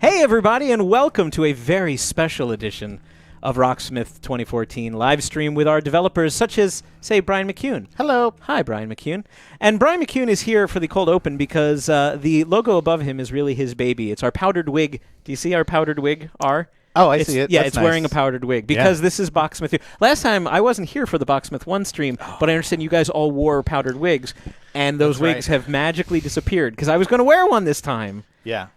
Hey everybody, and welcome to a very special edition of Rocksmith 2014 live stream with our developers such as, say, Brian McCune. Hello. Hi, Brian McCune. And Brian McCune is here for the cold open because the logo above him is really his baby. It's our powdered wig. Do you see our powdered wig, R? Oh, I see it. Yeah, That's it's nice. wearing a powdered wig because this is Bachsmith 2. Last time, I wasn't here for the Bachsmith 1 stream, but I understand you guys all wore powdered wigs, and those wigs have magically disappeared because I was going to wear one this time. Yeah.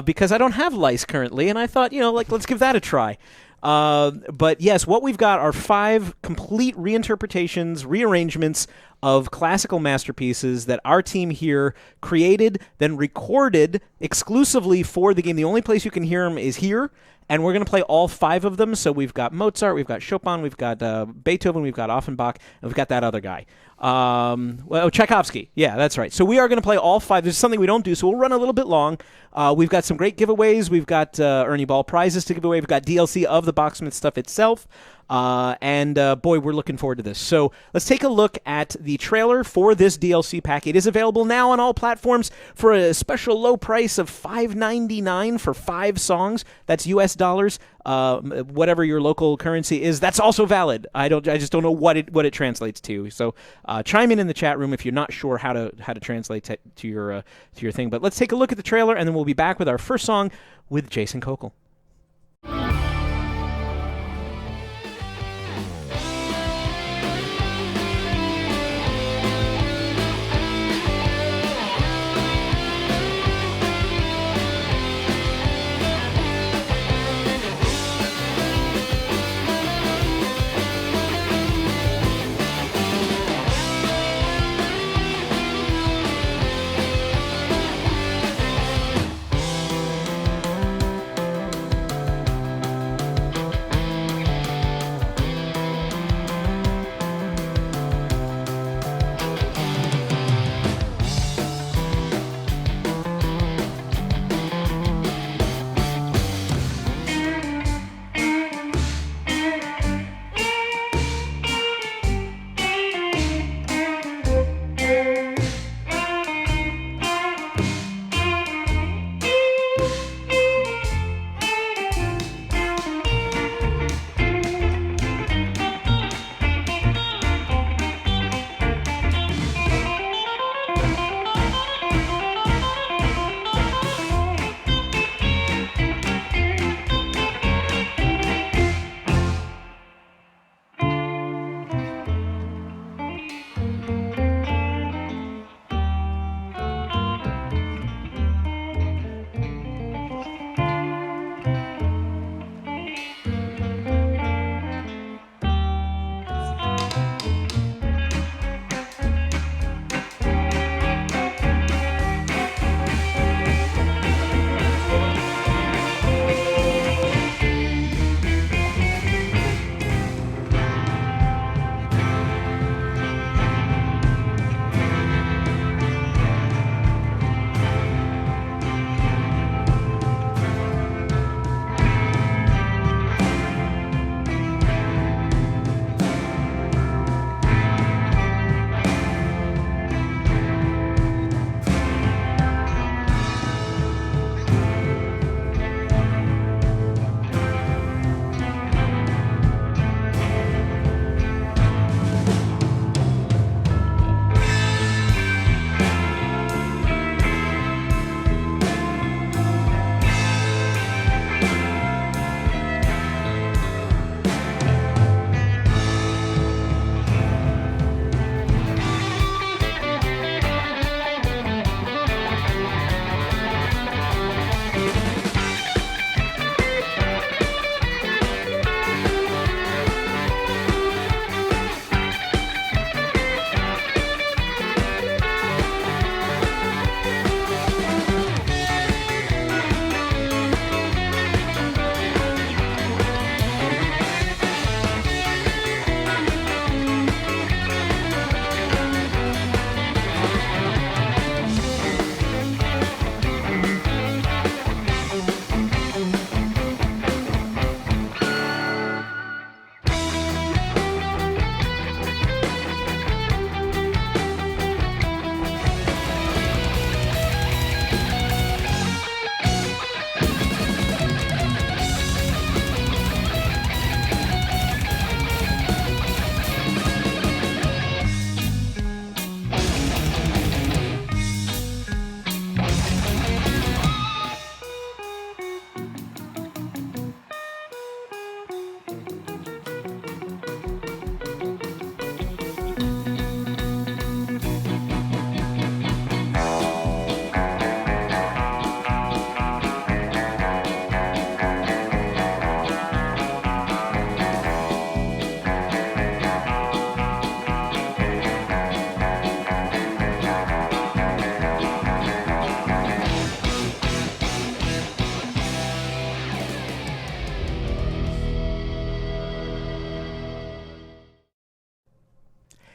Because I don't have lice currently, and I thought, let's give that a try. But yes, what we've got are 5 complete reinterpretations, rearrangements of classical masterpieces that our team here created, then recorded exclusively for the game. The only place you can hear them is here, and we're going to play all 5 of them. So we've got Mozart, we've got Chopin, we've got Beethoven, we've got Offenbach, and we've got that other guy. Tchaikovsky. Yeah, that's right. So we are going to play all 5. This is something we don't do, so we'll run a little bit long. We've got some great giveaways. We've got Ernie Ball prizes to give away. We've got DLC of the Bachsmith stuff itself. Boy, we're looking forward to this. So let's take a look at the trailer for this DLC pack. It is available now on all platforms for a special low price of $5.99 for 5 songs. That's US dollars. Whatever your local currency is, that's also valid. I just don't know what it translates to. So chime in the chat room if you're not sure how to translate to your thing. But let's take a look at the trailer, and then we'll be back with our first song with Jason Kokel.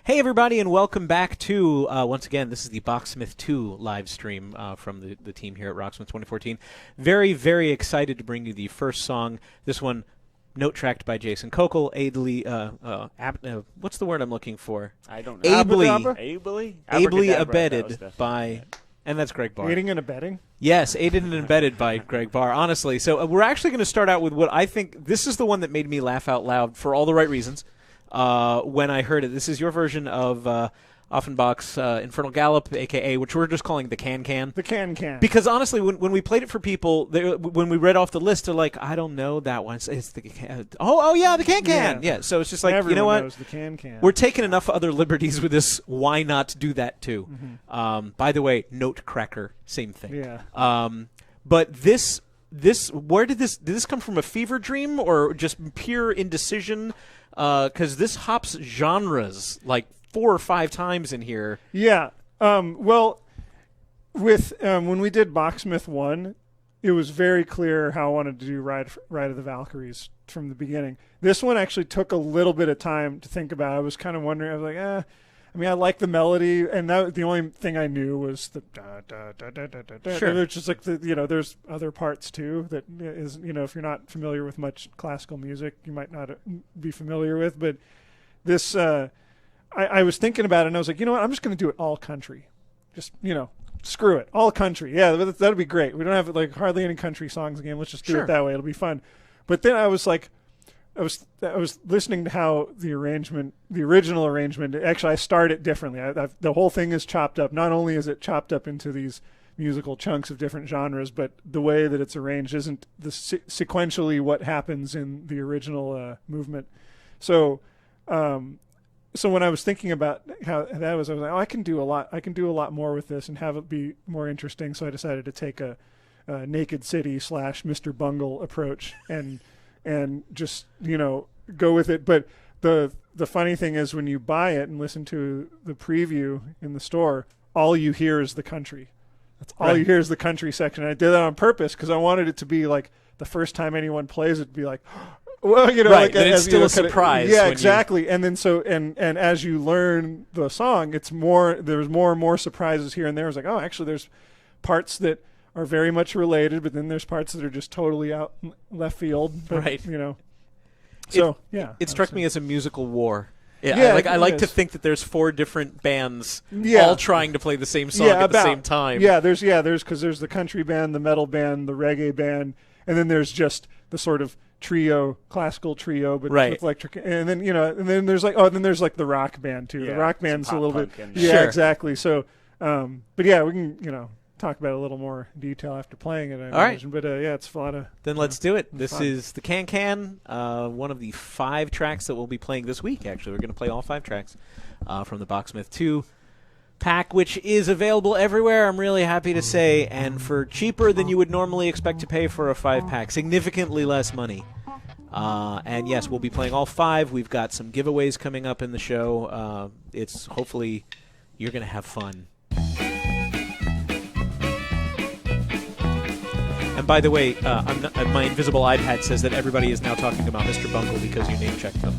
Hey, everybody, and welcome back to, once again, this is the Bachsmith 2 live stream from the team here at Rocksmith 2014. Very, very excited to bring you the first song. This one, note-tracked by Jason Kokel, what's the word I'm looking for? I don't know. Ably abetted by... And that's Greg Barr. Aiding and abetting? Yes, aided and abetted by Greg Barr, honestly. So we're actually going to start out with what I think... This is the one that made me laugh out loud for all the right reasons. When I heard it. This is your version of Offenbach's Infernal Gallop, a.k.a. which we're just calling the Can-Can. The Can-Can. Because honestly, when we played it for people, when we read off the list, they're like, I don't know that one. It's the yeah, the Can-Can. Yeah, so it's just like, Everyone you know what? knows the Can-Can. We're taking enough other liberties with this. Why not do that too? Mm-hmm. By the way, Note Cracker, same thing. Yeah. But where did this come from? A fever dream or just pure indecision? Because this hops genres like 4 or 5 times in here. Yeah. Well, with when we did Bachsmith 1, it was very clear how I wanted to do Ride of the Valkyries from the beginning. This one actually took a little bit of time to think about. I was kind of wondering. I was like, I mean, I like the melody, and the only thing I knew was the da da da da da da. Sure. It's just like there's other parts too that is, if you're not familiar with much classical music, you might not be familiar with. But this, I was thinking about it, and I was like, you know what? I'm just going to do it all country. Just screw it, all country. Yeah, that'd be great. We don't have like hardly any country songs again. Let's just do it that way. It'll be fun. But then I was like. I was listening to how the original arrangement. Actually, I start it differently. The whole thing is chopped up. Not only is it chopped up into these musical chunks of different genres, but the way that it's arranged isn't sequentially what happens in the original movement. So when I was thinking about how that was, I was like, I can do a lot. I can do a lot more with this and have it be more interesting. So I decided to take a Naked City / Mr. Bungle approach and just go with it. But the funny thing is, when you buy it and listen to the preview in the store, all you hear is the country. That's all you hear is the country section. And I did that on purpose because I wanted it to be like the first time anyone plays it, to be like, well, right, like it's still a surprise. Yeah, exactly. And then and as you learn the song, there's more and more surprises here and there. It's like, actually, there's parts that are very much related, but then there's parts that are just totally out left field. But, right. So it struck me as a musical war. Yeah, I like to think that there's 4 different bands all trying to play the same song at the same time. Yeah, there's the country band, the metal band, the reggae band, and then there's just the sort of classical trio, but with electric, and then there's like the rock band too. The rock band's a little bit, exactly. So, but yeah, we can talk about it a little more detail after playing it. I imagine. But it's a lot of. Then let's do it. This is the Can-Can, one of the 5 tracks that we'll be playing this week. Actually, we're going to play all 5 tracks from the Bachsmith 2 pack, which is available everywhere, I'm really happy to say, and for cheaper than you would normally expect to pay for a 5-pack, significantly less money. And yes, we'll be playing all 5. We've got some giveaways coming up in the show. It's hopefully you're going to have fun. And by the way, my invisible iPad says that everybody is now talking about Mr. Bungle because you name-checked them.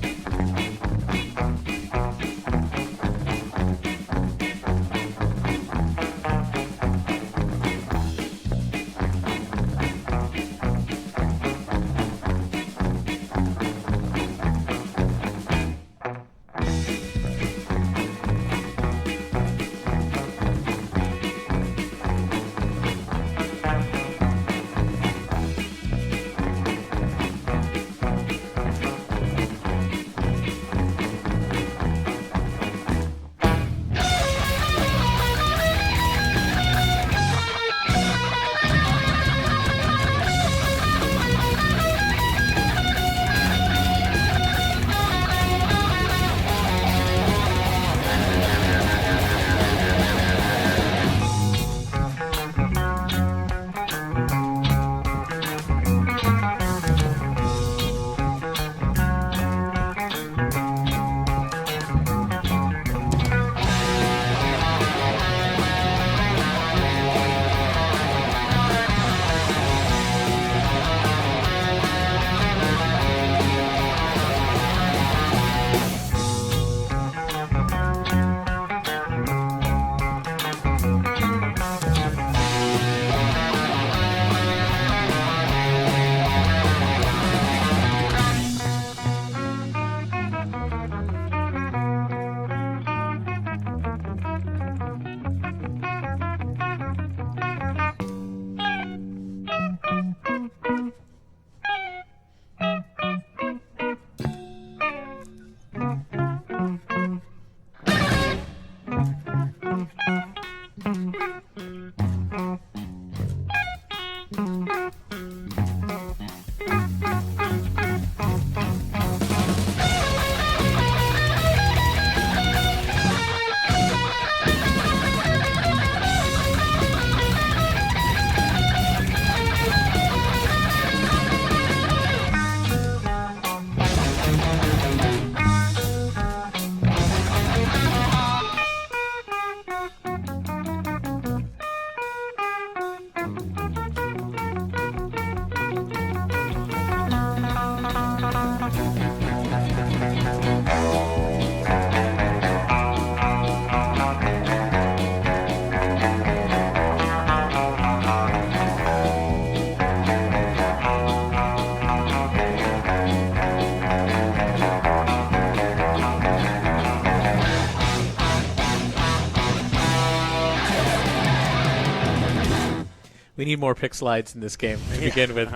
We need more pick slides in this game to begin with.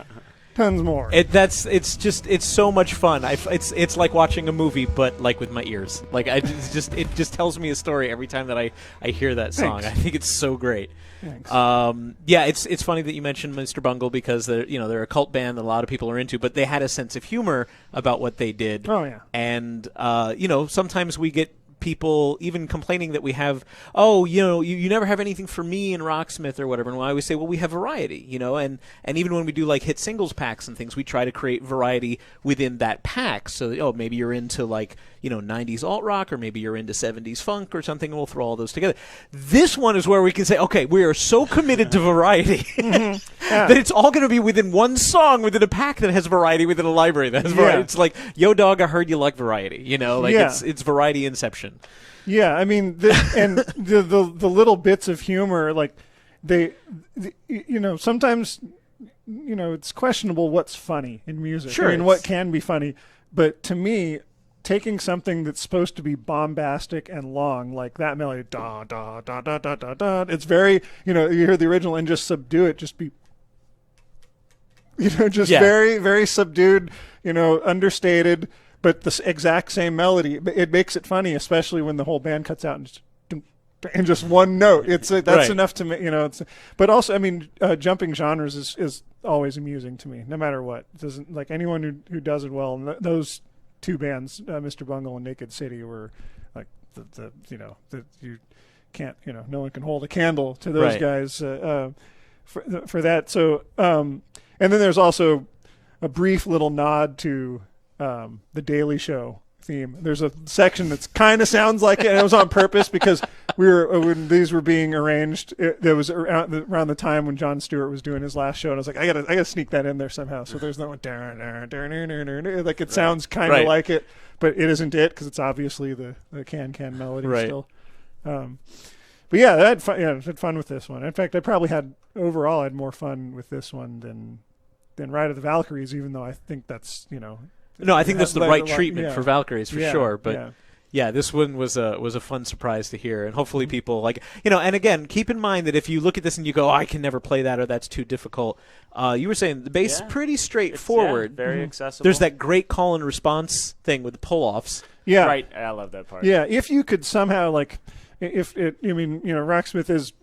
Tons more. It's so much fun. It's like watching a movie, but like with my ears. Like it just tells me a story every time that I hear that song. Thanks. I think it's so great. Thanks. Yeah, it's funny that you mentioned Mr. Bungle because they're a cult band that a lot of people are into, but they had a sense of humor about what they did. Oh yeah. And sometimes we get people even complaining that we have, you never have anything for me in Rocksmith or whatever. And I always say, well, we have variety, and even when we do like hit singles packs and things, we try to create variety within that pack. So, maybe you're into 90s alt rock, or maybe you're into 70s funk or something, and we'll throw all those together. This one is where we can say, okay, we are so committed to variety that it's all going to be within one song within a pack that has variety within a library that has variety. It's like, yo, dog, I heard you like variety. It's variety inception. Yeah, I mean, the little bits of humor, like sometimes, it's questionable what's funny in music. Sure, I mean, what can be funny, but to me, taking something that's supposed to be bombastic and long, like that melody, da da da da da da da, it's very, you hear the original and just subdue it, just be, very, very subdued, understated, but the exact same melody. It makes it funny, especially when the whole band cuts out and just one note. That's right. enough to me, but also, I mean, jumping genres is always amusing to me, no matter what. It doesn't, like, anyone who does it well, and those two bands, Mr. Bungle and Naked City, were like you can't, no one can hold a candle to those right. guys for that. So, and then there's also a brief little nod to the Daily Show theme. There's a section that's kind of sounds like it, and it was on purpose because when these were being arranged, there was around the time when Jon Stewart was doing his last show, and I was like, I gotta sneak that in there somehow. So there's no like it sounds kind of like it, but it isn't it because it's obviously the can melody still. But yeah, I had fun with this one. In fact, I probably had more fun with this one than Ride of the Valkyries, even though I think that's No, I think that's the right treatment for Valkyries for sure. But yeah, this one was a fun surprise to hear, and hopefully people and again, keep in mind that if you look at this and you go, I can never play that, or that's too difficult. You were saying the bass is pretty straightforward. It's, very accessible. There's that great call and response thing with the pull-offs. Yeah, right. I love that part. Yeah, if you could somehow Rocksmith is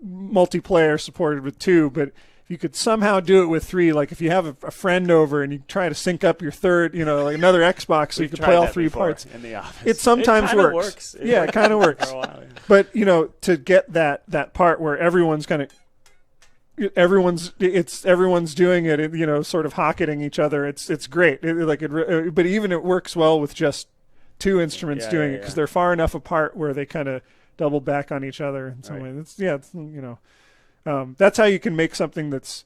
multiplayer supported with 2, but you could somehow do it with 3. Like if you have a friend over and you try to sync up your third, like another Xbox, so you can play all 3 parts. In the office. It sometimes works. It kind of works. For a while, But to get that part where everyone's everyone's doing it, sort of hocketing each other. It's great. But even it works well with just 2 instruments doing it because they're far enough apart where they kind of double back on each other in some way. That's how you can make something that's,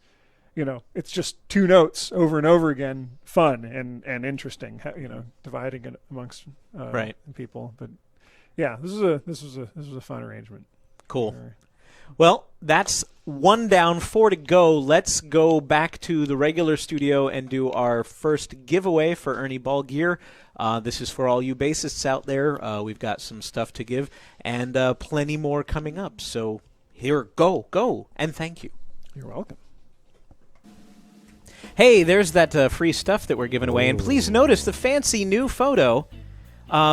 it's just 2 notes over and over again, fun and interesting. Dividing it amongst people. But yeah, this was a fun arrangement. Cool. Well, that's 1 down, 4 to go. Let's go back to the regular studio and do our first giveaway for Ernie Ball gear. This is for all you bassists out there. We've got some stuff to give and plenty more coming up. So here, go, and thank you. You're welcome. Hey, there's that free stuff that we're giving away. And please notice the fancy new photo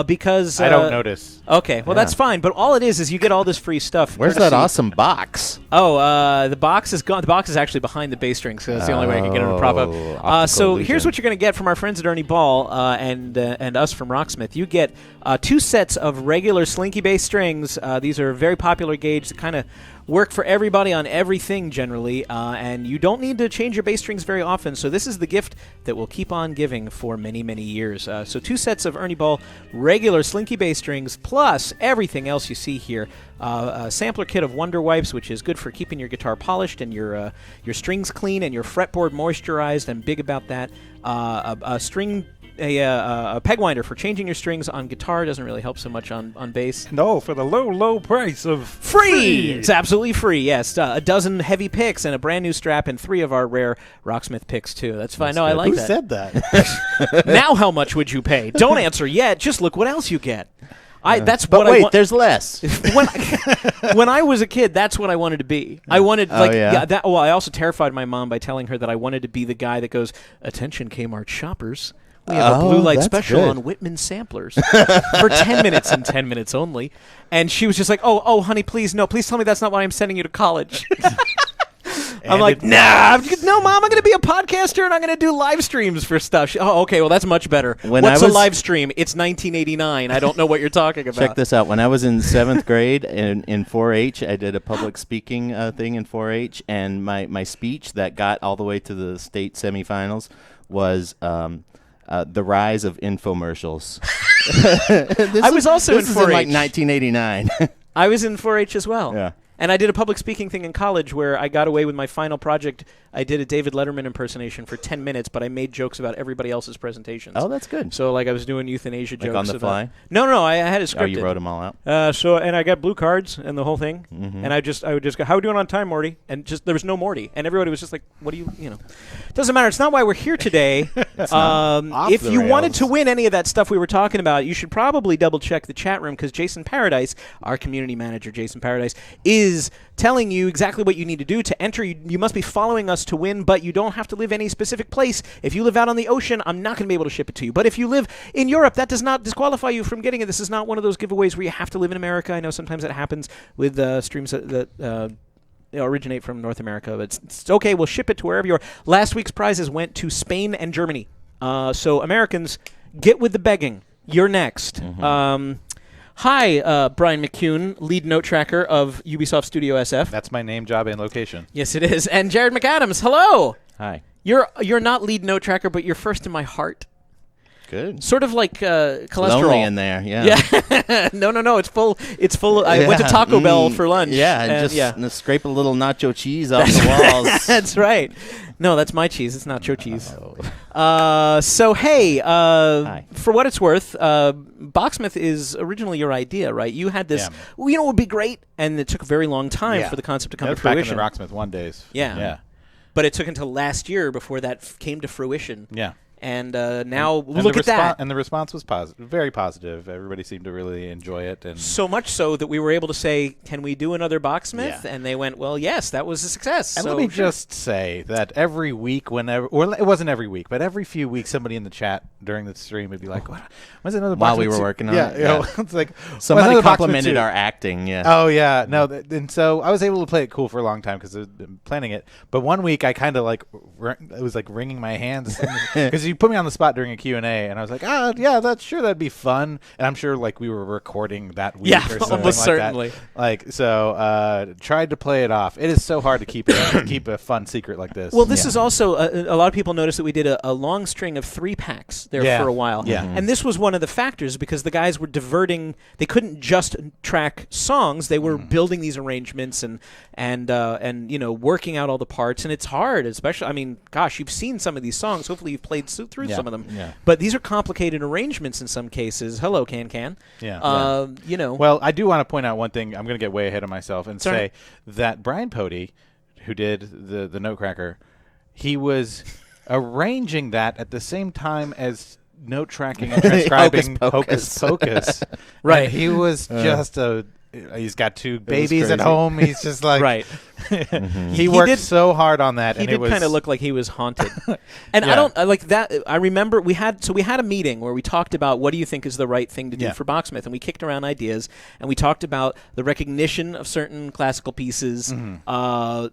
because... I don't notice. Okay, well, that's fine. But all it is you get all this free stuff. Where's that awesome box? Oh, the box is gone. The box is actually behind the bass string, so that's the only way I can get it to prop up. So here's what you're going to get from our friends at Ernie Ball and us from Rocksmith. You get 2 sets of regular slinky bass strings. These are a very popular gauge that kind of work for everybody on everything generally, and you don't need to change your bass strings very often, so this is the gift that will keep on giving for many, many years. So 2 sets of Ernie Ball regular slinky bass strings, plus everything else you see here. A sampler kit of Wonder Wipes, which is good for keeping your guitar polished and your strings clean and your fretboard moisturized. I'm big about that. A peg winder for changing your strings on guitar. Doesn't really help so much on bass. No, for the low price of free. It's absolutely free. Yes, a dozen heavy picks and a brand new strap and 3 of our rare Rocksmith picks too. That's fine. I like Who that. said that? Now, how much would you pay? Don't answer yet. Just look what else you get. That's But what I wait, want. there's less. when I was a kid, that's what I wanted to be. I wanted I also terrified my mom by telling her that I wanted to be the guy that goes, "Attention, Kmart shoppers. We have a blue light that's special good. on Whitman samplers for 10 minutes and 10 minutes only." And she was just like, "Oh, honey, please tell me that's not why I'm sending you to college." I'm like, no, Mom, I'm going to be a podcaster and I'm going to do live streams for stuff. Okay, well, that's much better. What's a live stream? It's 1989. I don't know what you're talking about. Check this out. When I was in 7th grade in 4-H, I did a public speaking thing in 4-H, and my speech that got all the way to the state semifinals was the rise of infomercials. I was also in 4-H. This is in like 1989. I was in 4-H as well. Yeah. And I did a public speaking thing in college where I got away with my final project. I did a David Letterman impersonation for 10 minutes, but I made jokes about everybody else's presentations. Oh, that's good. So, like, I was doing euthanasia jokes. Like on the fly? No, I had it scripted. Oh, you wrote them all out? And I got blue cards and the whole thing. Mm-hmm. And I would just go, "How are we doing on time, Morty?" And just there was no Morty. And everybody was just like, "What do you know?" Doesn't matter. It's not why we're here today. If you wanted to win any of that stuff we were talking about, you should probably double-check the chat room, because Jason Paradise, our community manager, Jason Paradise, is telling you exactly what you need to do to enter. You must be following us to win, but you don't have to live any specific place. If you live out on the ocean, I'm not going to be able to ship it to you. But if you live in Europe, that does not disqualify you from getting it. This is not one of those giveaways where you have to live in America. I know sometimes it happens with streams that originate from North America, but it's okay. We'll ship it to wherever you are. Last week's prizes went to Spain and Germany. So Americans, get with the begging. You're next. Mm-hmm. Hi, Brian McCune, lead note tracker of Ubisoft Studio SF. That's my name, job, and location. Yes, it is. And Jared McAdams, hello. Hi. You're not lead note tracker, but you're first in my heart. Good. Sort of like cholesterol. Lonely in there, yeah. Yeah. No, it's full. It's full. I went to Taco Bell for lunch. Yeah, and just scrape a little nacho cheese off the walls. That's right. No, that's my cheese. It's nacho cheese. So, hey, Hi. For what it's worth, Bachsmith is originally your idea, right? You had this, what would be great, and it took a very long time for the concept to come to fruition. Back in the Rocksmith 1 days. Yeah. But it took until last year before that came to fruition. Yeah. And now look at that. And the response was positive, very positive. Everybody seemed to really enjoy it. And so much so that we were able to say, "Can we do another Bachsmith?" Yeah. And they went, "Well, yes, that was a success." And so let me just say that every week, it wasn't every week, but every few weeks, somebody in the chat during the stream would be like, "When's another Bachsmith?" While we were working on it. Yeah, it's like somebody complimented our acting. Yeah. Oh yeah, no, and so I was able to play it cool for a long time because I've been planning it. But one week, I kind of it was like wringing my hands because you put me on the spot during a Q&A, and I was like, yeah, that'd be fun. And I'm sure like we were recording that week or something almost like certainly. That. Tried to play it off. It is so hard to keep a fun secret like this. Well, this is also a lot of people noticed that we did a long string of 3-packs there for a while. Yeah. And this was one of the factors because the guys were diverting. They couldn't just track songs. They were building these arrangements and working out all the parts. And it's hard, especially. I mean, gosh, you've seen some of these songs. Hopefully, you've played through some of them. Yeah. But these are complicated arrangements in some cases. Hello, Can. Yeah. Well, I do want to point out one thing. I'm going to get way ahead of myself and say that Brian Pody, who did the Notecracker, he was arranging that at the same time as note tracking and transcribing Hocus Pocus. Right. And he was just he's got 2 babies at home. He's just like right. He worked so hard on that. He and did kind of look like he was haunted. And I don't like that. I remember we had a meeting where we talked about what do you think is the right thing to do for Bachsmith, and we kicked around ideas, and we talked about the recognition of certain classical pieces. My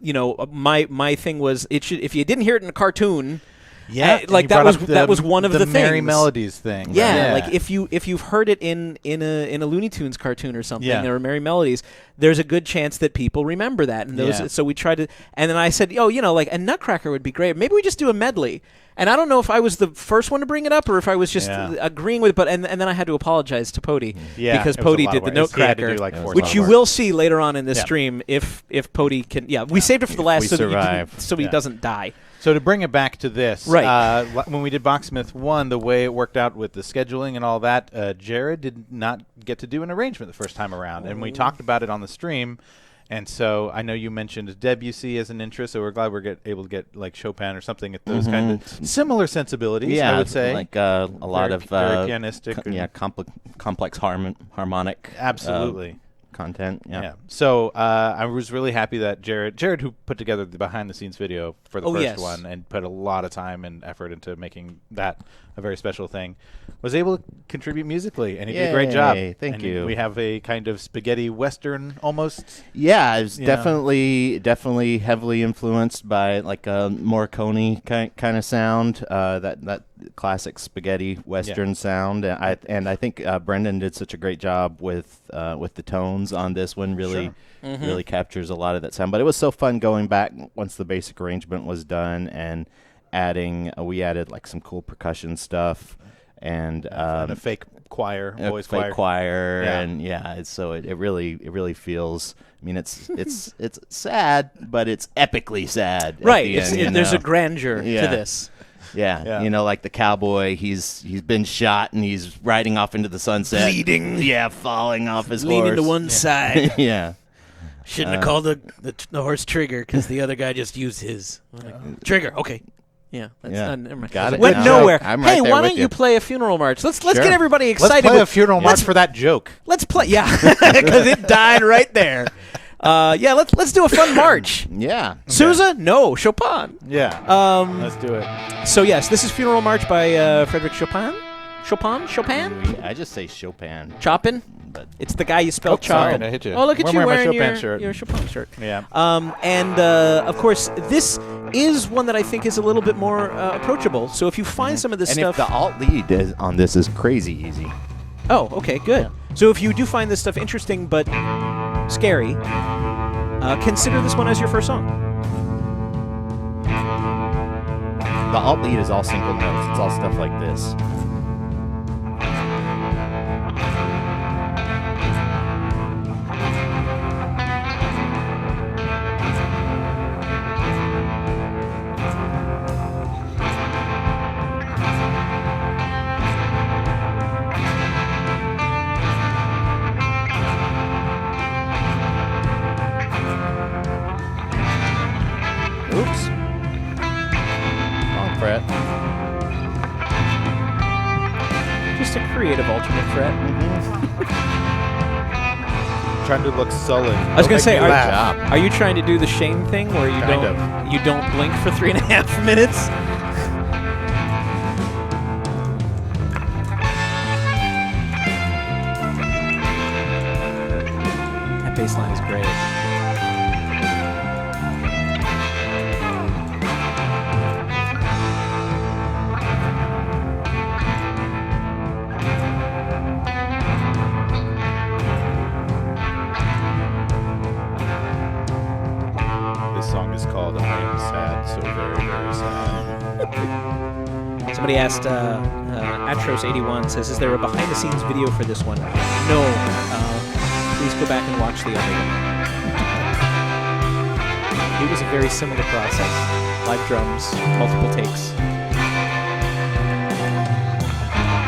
thing was it should, if you didn't hear it in a cartoon. Yeah, that was one of the things. Merry Melodies thing. Yeah, like if you've heard it in a Looney Tunes cartoon or something, or Merry Melodies, there's a good chance that people remember that. And those, so we tried to. And then I said, a Nutcracker would be great. Maybe we just do a medley. And I don't know if I was the first one to bring it up or if I was just agreeing with it. But and then I had to apologize to Pody because Pody did the Nutcracker, which you will see later on in this stream if Pody can. Yeah, we saved it for the last so he doesn't die. So to bring it back to this, right. When we did Bachsmith 1, the way it worked out with the scheduling and all that, Jared did not get to do an arrangement the first time around. And we talked about it on the stream, And so I know you mentioned Debussy as an interest, so we're glad we're able to get like Chopin or something at those kind of similar sensibilities. Yeah, I would say like a lot of very pianistic. Complex harmonic. Absolutely. Content. Yeah. So I was really happy that Jared, who put together the behind-the-scenes video for the first yes. one and put a lot of time and effort into making that a very special thing, was able to contribute musically, and he did a great job. Thank you. We have a kind of spaghetti western almost. Yeah, it's definitely heavily influenced by like a Morricone kind of sound, that classic spaghetti western sound. And I think Brendan did such a great job with the tones on this one. Really, really captures a lot of that sound. But it was so fun going back once the basic arrangement was done and we added like some cool percussion stuff and a fake choir, boys choir, and so it really feels. I mean, it's sad, but it's epically sad. Right. At the end, there's a grandeur to this. Yeah, like the cowboy, he's been shot and he's riding off into the sunset, bleeding. Yeah, falling off his leaning horse. to one side. Yeah. Shouldn't have called the horse Trigger because the other guy just used his Trigger. Okay. Yeah, never mind. Got it. Went No. nowhere. I'm right hey, there why with don't you. you play a funeral march? Let's Sure. get everybody Let's excited. play a funeral march for that joke. Let's play, because it died right there. Let's do a fun march. Yeah. Sousa? No, Chopin. Yeah. Let's do it. So yes, this is Funeral March by Frederick Chopin. Chopin? I just say Chopin. Chopin? But It's the guy you spelled sorry, Chopin. I hit you. Oh, look at I'm you wearing my wearing Chopin shirt. your Chopin shirt. Yeah. Of course, this is one that I think is a little bit more approachable. So if you find some of this and stuff... if the alt lead on this is crazy easy. Oh, okay, good. So if you do find this stuff interesting but scary, consider this one as your first song. The alt lead is all single notes. It's all stuff like this. Oops. Wrong fret. Just a creative alternate fret. Trying to look sullen. I was going to say, laugh. are you trying to do the Shane thing where you you don't blink for 3.5 minutes? That bass line is great. This song is called I Am Sad, So Very, Very Sad. Somebody asked, Atros81 says, is there a behind-the-scenes video for this one? No. Please go back and watch the other one. It was a very similar process. Live drums, multiple takes.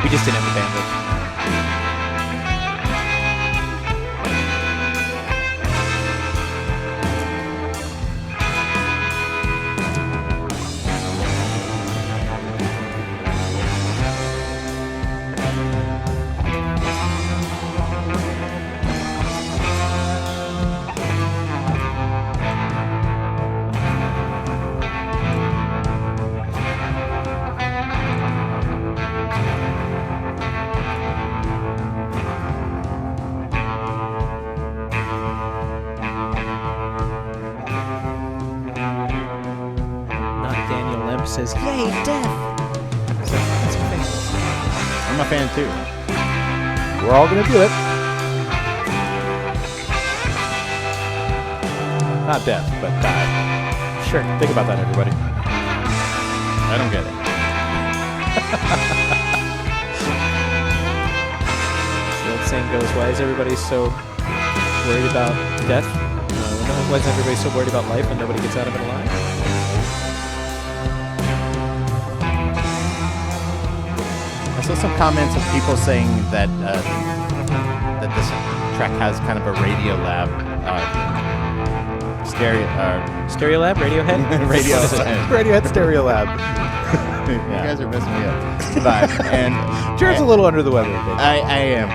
We just didn't have the bandwidth. Says, yay, death! So, that's a fan. I'm a fan too. We're all going to do it. Not death, but die. Sure. Think about that, everybody. I don't get it. The old saying goes, why is everybody so worried about death? Why is everybody so worried about life when nobody gets out of it alive? I saw some comments of people saying that that this track has kind of a Radio Lab Stereolab, Radiohead. Radiohead Stereo Lab. You guys are messing me up. But, Jared's a little under the weather. I am.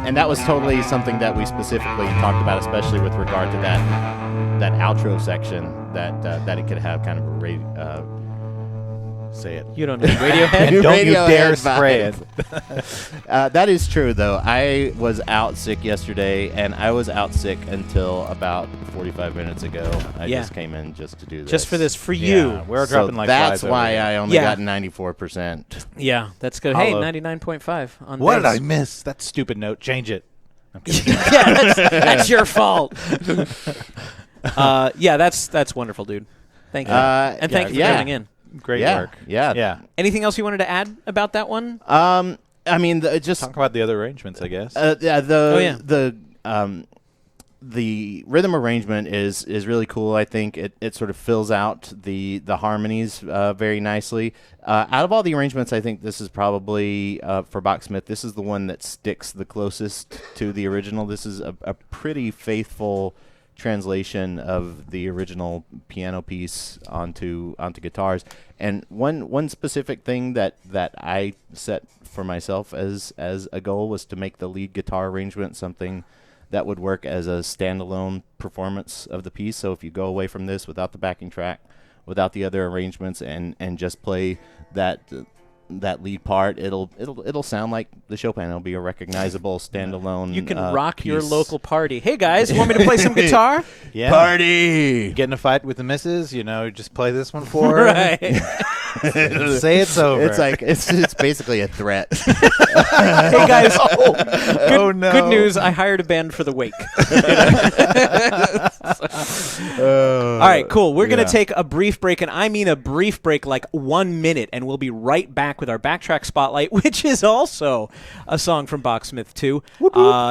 And that was totally something that we specifically talked about, especially with regard to that outro section, that it could have kind of a Say it. You don't know Radiohead? And don't you Radiohead dare spray it. That is true, though. I was out sick yesterday, and I was out sick until about 45 minutes ago. I just came in just to do this. Just for this, for you. Yeah, we're dropping like that's flies why over I here. only got 94%. Yeah, that's good. Hollow. Hey, 99.5 on What did bass. I miss? That stupid note. Change it. I'm kidding. Yeah, that's your fault. Yeah, that's wonderful, dude. Thank you. And thank you for coming in. Great work. Yeah. Anything else you wanted to add about that one? I mean, just Talk about the other arrangements, I guess. The rhythm arrangement is really cool. I think it sort of fills out the harmonies very nicely. Out of all the arrangements, I think this is probably for Bachsmith. This is the one that sticks the closest to the original. This is a pretty faithful translation of the original piano piece onto guitars. And one specific thing that I set for myself as a goal was to make the lead guitar arrangement something that would work as a standalone performance of the piece. So if you go away from this without the backing track, without the other arrangements, and just play that lead part, it'll sound like the Chopin. It'll be a recognizable standalone. You can rock piece. your local party. Hey guys, you want me to play some guitar? Yeah. Party. Get in a fight with the missus, just play this one for her. Right. Say it's over. It's like it's basically a threat. Hey guys. Oh no. Good news, I hired a band for the wake. All right, cool. We're going to take a brief break, and I mean a brief break, like 1 minute, and we'll be right back with our Backtrack Spotlight, which is also a song from Bachsmith 2.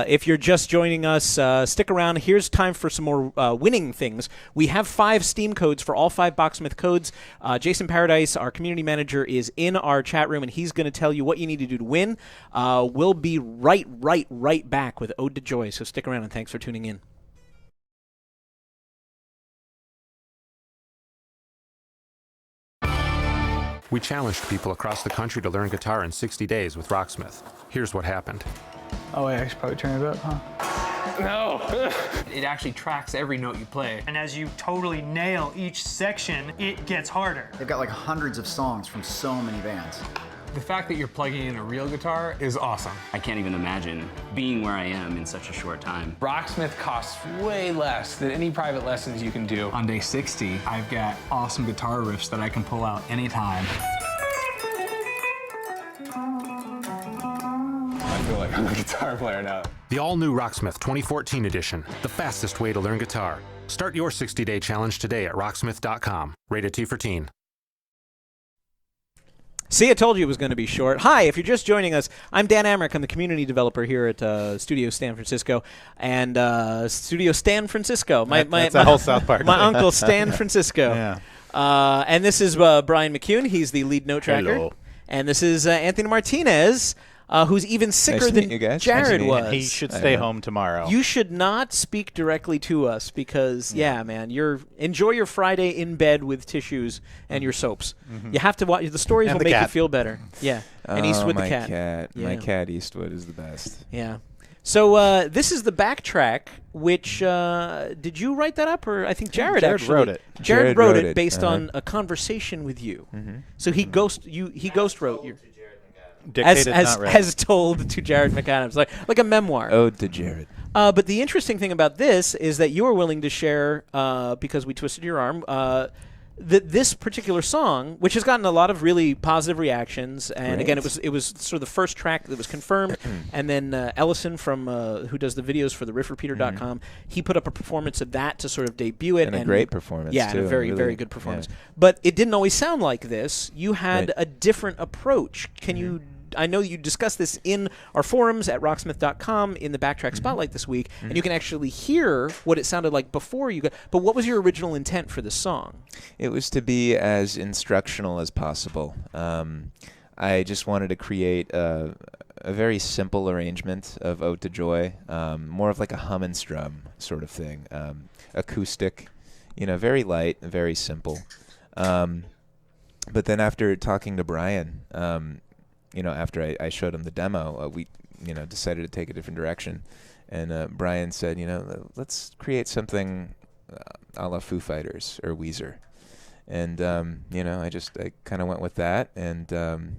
If you're just joining us, stick around. Here's time for some more winning things. We have 5 Steam codes for all 5 Bachsmith codes. Jason Paradise, our community manager, is in our chat room, and he's going to tell you what you need to do to win. We'll be right back with Ode to Joy, so stick around, and thanks for tuning in. We challenged people across the country to learn guitar in 60 days with Rocksmith. Here's what happened. Oh, wait, I should probably turn it up, huh? No! It actually tracks every note you play. And as you totally nail each section, it gets harder. They've got like hundreds of songs from so many bands. The fact that you're plugging in a real guitar is awesome. I can't even imagine being where I am in such a short time. Rocksmith costs way less than any private lessons you can do. On day 60, I've got awesome guitar riffs that I can pull out anytime. I feel like I'm a guitar player now. The all-new Rocksmith 2014 edition, the fastest way to learn guitar. Start your 60-day challenge today at rocksmith.com. Rated T for teen. See, I told you it was going to be short. Hi, if you're just joining us, I'm Dan Amrick. I'm the community developer here at Studio San Francisco. And Studio Stan Francisco. That's a whole South Park My thing. uncle Stan Francisco. Yeah. And this is Brian McCune. He's the lead note tracker. Hello. And this is Anthony Martinez, who's even sicker to than meet you guys. Jared Nice to meet you. was. He should stay home tomorrow. You should not speak directly to us because, man, enjoy your Friday in bed with tissues and your soaps. You have to watch. The stories And will the make you cat. feel better. Yeah. And Eastwood the cat. My Yeah. cat Eastwood is the best. Yeah. So this is the backtrack, which did you write that up, or I think Jared actually wrote it. Jared wrote it it, based on a conversation with you. So he ghost wrote you. Dictated, not read. As told to Jared McAdams, like a memoir. Ode to Jared. But the interesting thing about this is that you were willing to share, because we twisted your arm, that this particular song, which has gotten a lot of really positive reactions, and again, it was sort of the first track that was confirmed, and then Ellison from who does the videos for the riffrepeater.com, he put up a performance of that to sort of debut it, And a great performance, yeah, too. and a very Really, very good performance. yeah. But it didn't always sound like this. You had Right. a different approach. Can you? I know you discussed this in our forums at rocksmith.com in the Backtrack Spotlight this week, and you can actually hear what it sounded like before you got. But what was your original intent for this song? It was to be as instructional as possible. I just wanted to create a very simple arrangement of Ode to Joy, more of like a hum and strum sort of thing, acoustic, very light, very simple. But then after talking to Brian, after I showed him the demo, we decided to take a different direction. And Brian said, let's create something a la Foo Fighters or Weezer. And, I kind of went with that. And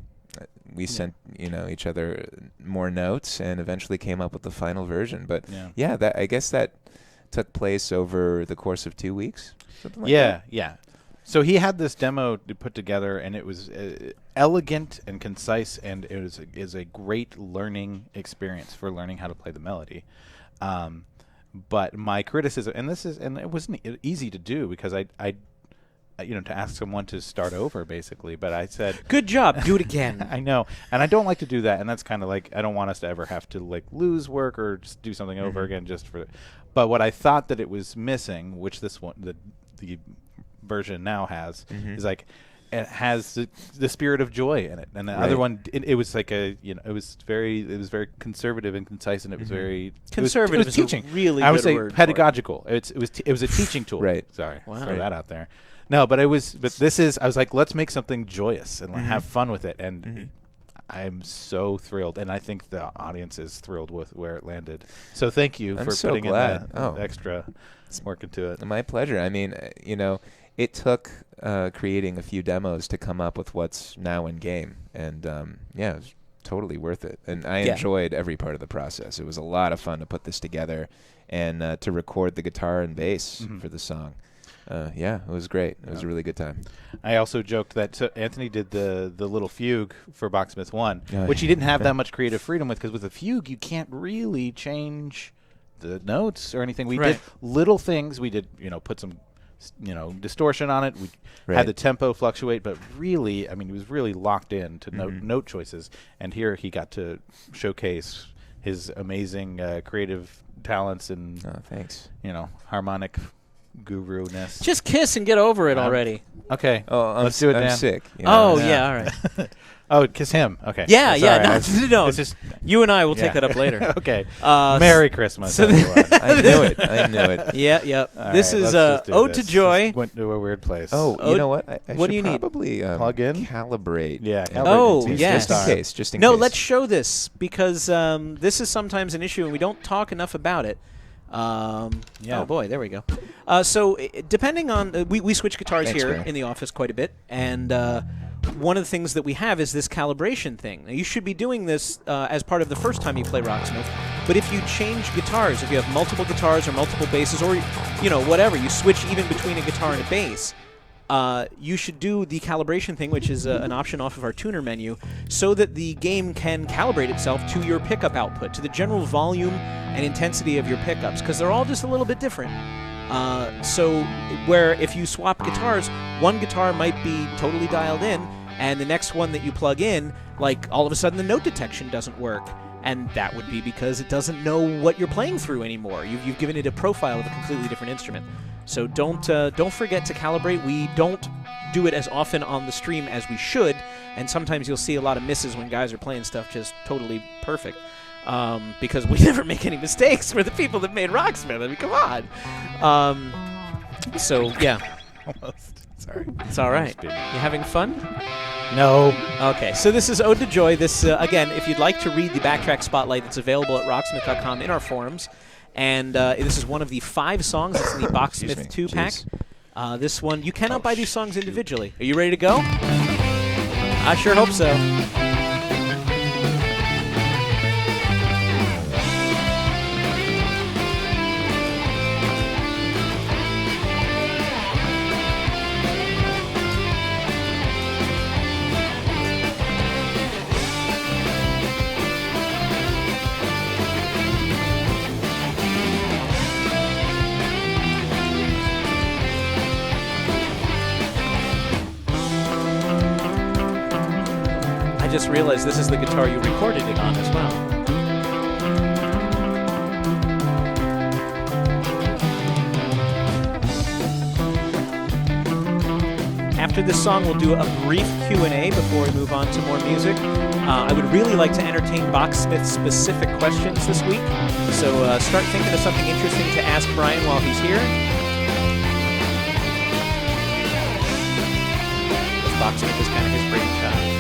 we sent, each other more notes and eventually came up with the final version. But, I guess that took place over the course of 2 weeks. Something like that. Yeah. So he had this demo to put together, and it was elegant and concise, and it is a great learning experience for learning how to play the melody. But my criticism, and it wasn't easy to do because I to ask someone to start over basically. But I said, "Good job, do it again." I know, and I don't like to do that, and that's kind of like I don't want us to ever have to like lose work or just do something over again just for. But what I thought that it was missing, which this one the version now has, is like it has the spirit of joy in it, and the other one it was like it was very conservative and concise, and it was very conservative. It was teaching. Really, I would say word pedagogical. It was a teaching tool. Right. Sorry, wow. throw that out there. No, but this is. I was like, let's make something joyous and have fun with it, and I'm so thrilled, and I think the audience is thrilled with where it landed. So thank you for so putting glad. in the extra work into it. My pleasure. I mean, it took creating a few demos to come up with what's now in game, and it was totally worth it. And I enjoyed every part of the process. It was a lot of fun to put this together and to record the guitar and bass for the song. It was great. It was a really good time. I also joked that Anthony did the little fugue for Bachsmith 1, which he didn't have that much creative freedom with, because with a fugue you can't really change the notes or anything. We did little things. We did, put some distortion on it. We had the tempo fluctuate, but really, I mean, he was really locked in to note choices. And here he got to showcase his amazing creative talents and thanks. Harmonic guru-ness. Just kiss and get over it already. Okay. Oh, let's do it, Dan. I'm sick. All right. Oh, kiss him. Okay. Yeah, Sorry, no. It's just, you and I will take that up later. Okay. Merry Christmas, everyone. I knew it. Yeah. All this right, is Ode to Joy. Just went to a weird place. Oh, you know what? I what should do you probably plug in? Calibrate. Yeah. Yes. Just in case. No, let's show this, because this is sometimes an issue and we don't talk enough about it. Oh boy, there we go. So depending on we switch guitars here in the office quite a bit, and one of the things that we have is this calibration thing. Now, you should be doing this as part of the first time you play Rocksmith, but if you change guitars, if you have multiple guitars or multiple basses, or whatever, you switch even between a guitar and a bass, you should do the calibration thing, which is an option off of our tuner menu, so that the game can calibrate itself to your pickup output, to the general volume and intensity of your pickups, because they're all just a little bit different. So where if you swap guitars, one guitar might be totally dialed in, and the next one that you plug in, like all of a sudden the note detection doesn't work. And that would be because it doesn't know what you're playing through anymore. You've given it a profile of a completely different instrument. So don't forget to calibrate. We don't do it as often on the stream as we should, and sometimes you'll see a lot of misses when guys are playing stuff just totally perfect. Because we never make any mistakes. We're the people that made Rocksmith. I mean, come on. So yeah. Almost. Sorry. It's all right. You having fun? No. Okay, so this is Ode to Joy. This, again, if you'd like to read the backtrack spotlight, it's available at rocksmith.com in our forums. And this is one of the 5 songs. It's in the Bachsmith 2-pack. This one, you cannot buy these songs individually. Are you ready to go? I sure hope so. I just realized this is the guitar you recorded it on as well. After this song, we'll do a brief Q&A before we move on to more music. I would really like to entertain Bachsmith specific questions this week, so start thinking of something interesting to ask Brian while he's here. Bachsmith is kind of his brainchild.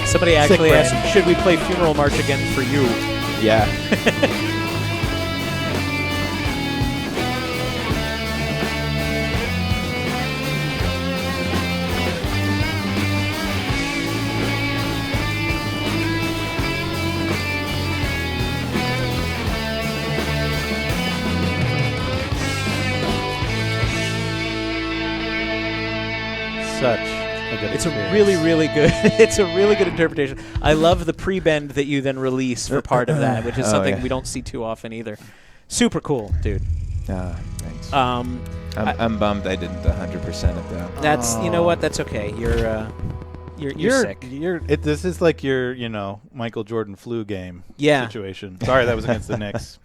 Somebody actually asked, should we play Funeral March again for you? Yeah. Such a good It's a experience. really, really good. It's a really good interpretation. I love the pre-bend that you then release for part of that, which is something we don't see too often either. Super cool, dude. Thanks. Um, I'm bummed I didn't 100% of that. That's you know what? That's okay. You're sick. This is like your Michael Jordan flu game situation. Sorry, that was against the Knicks.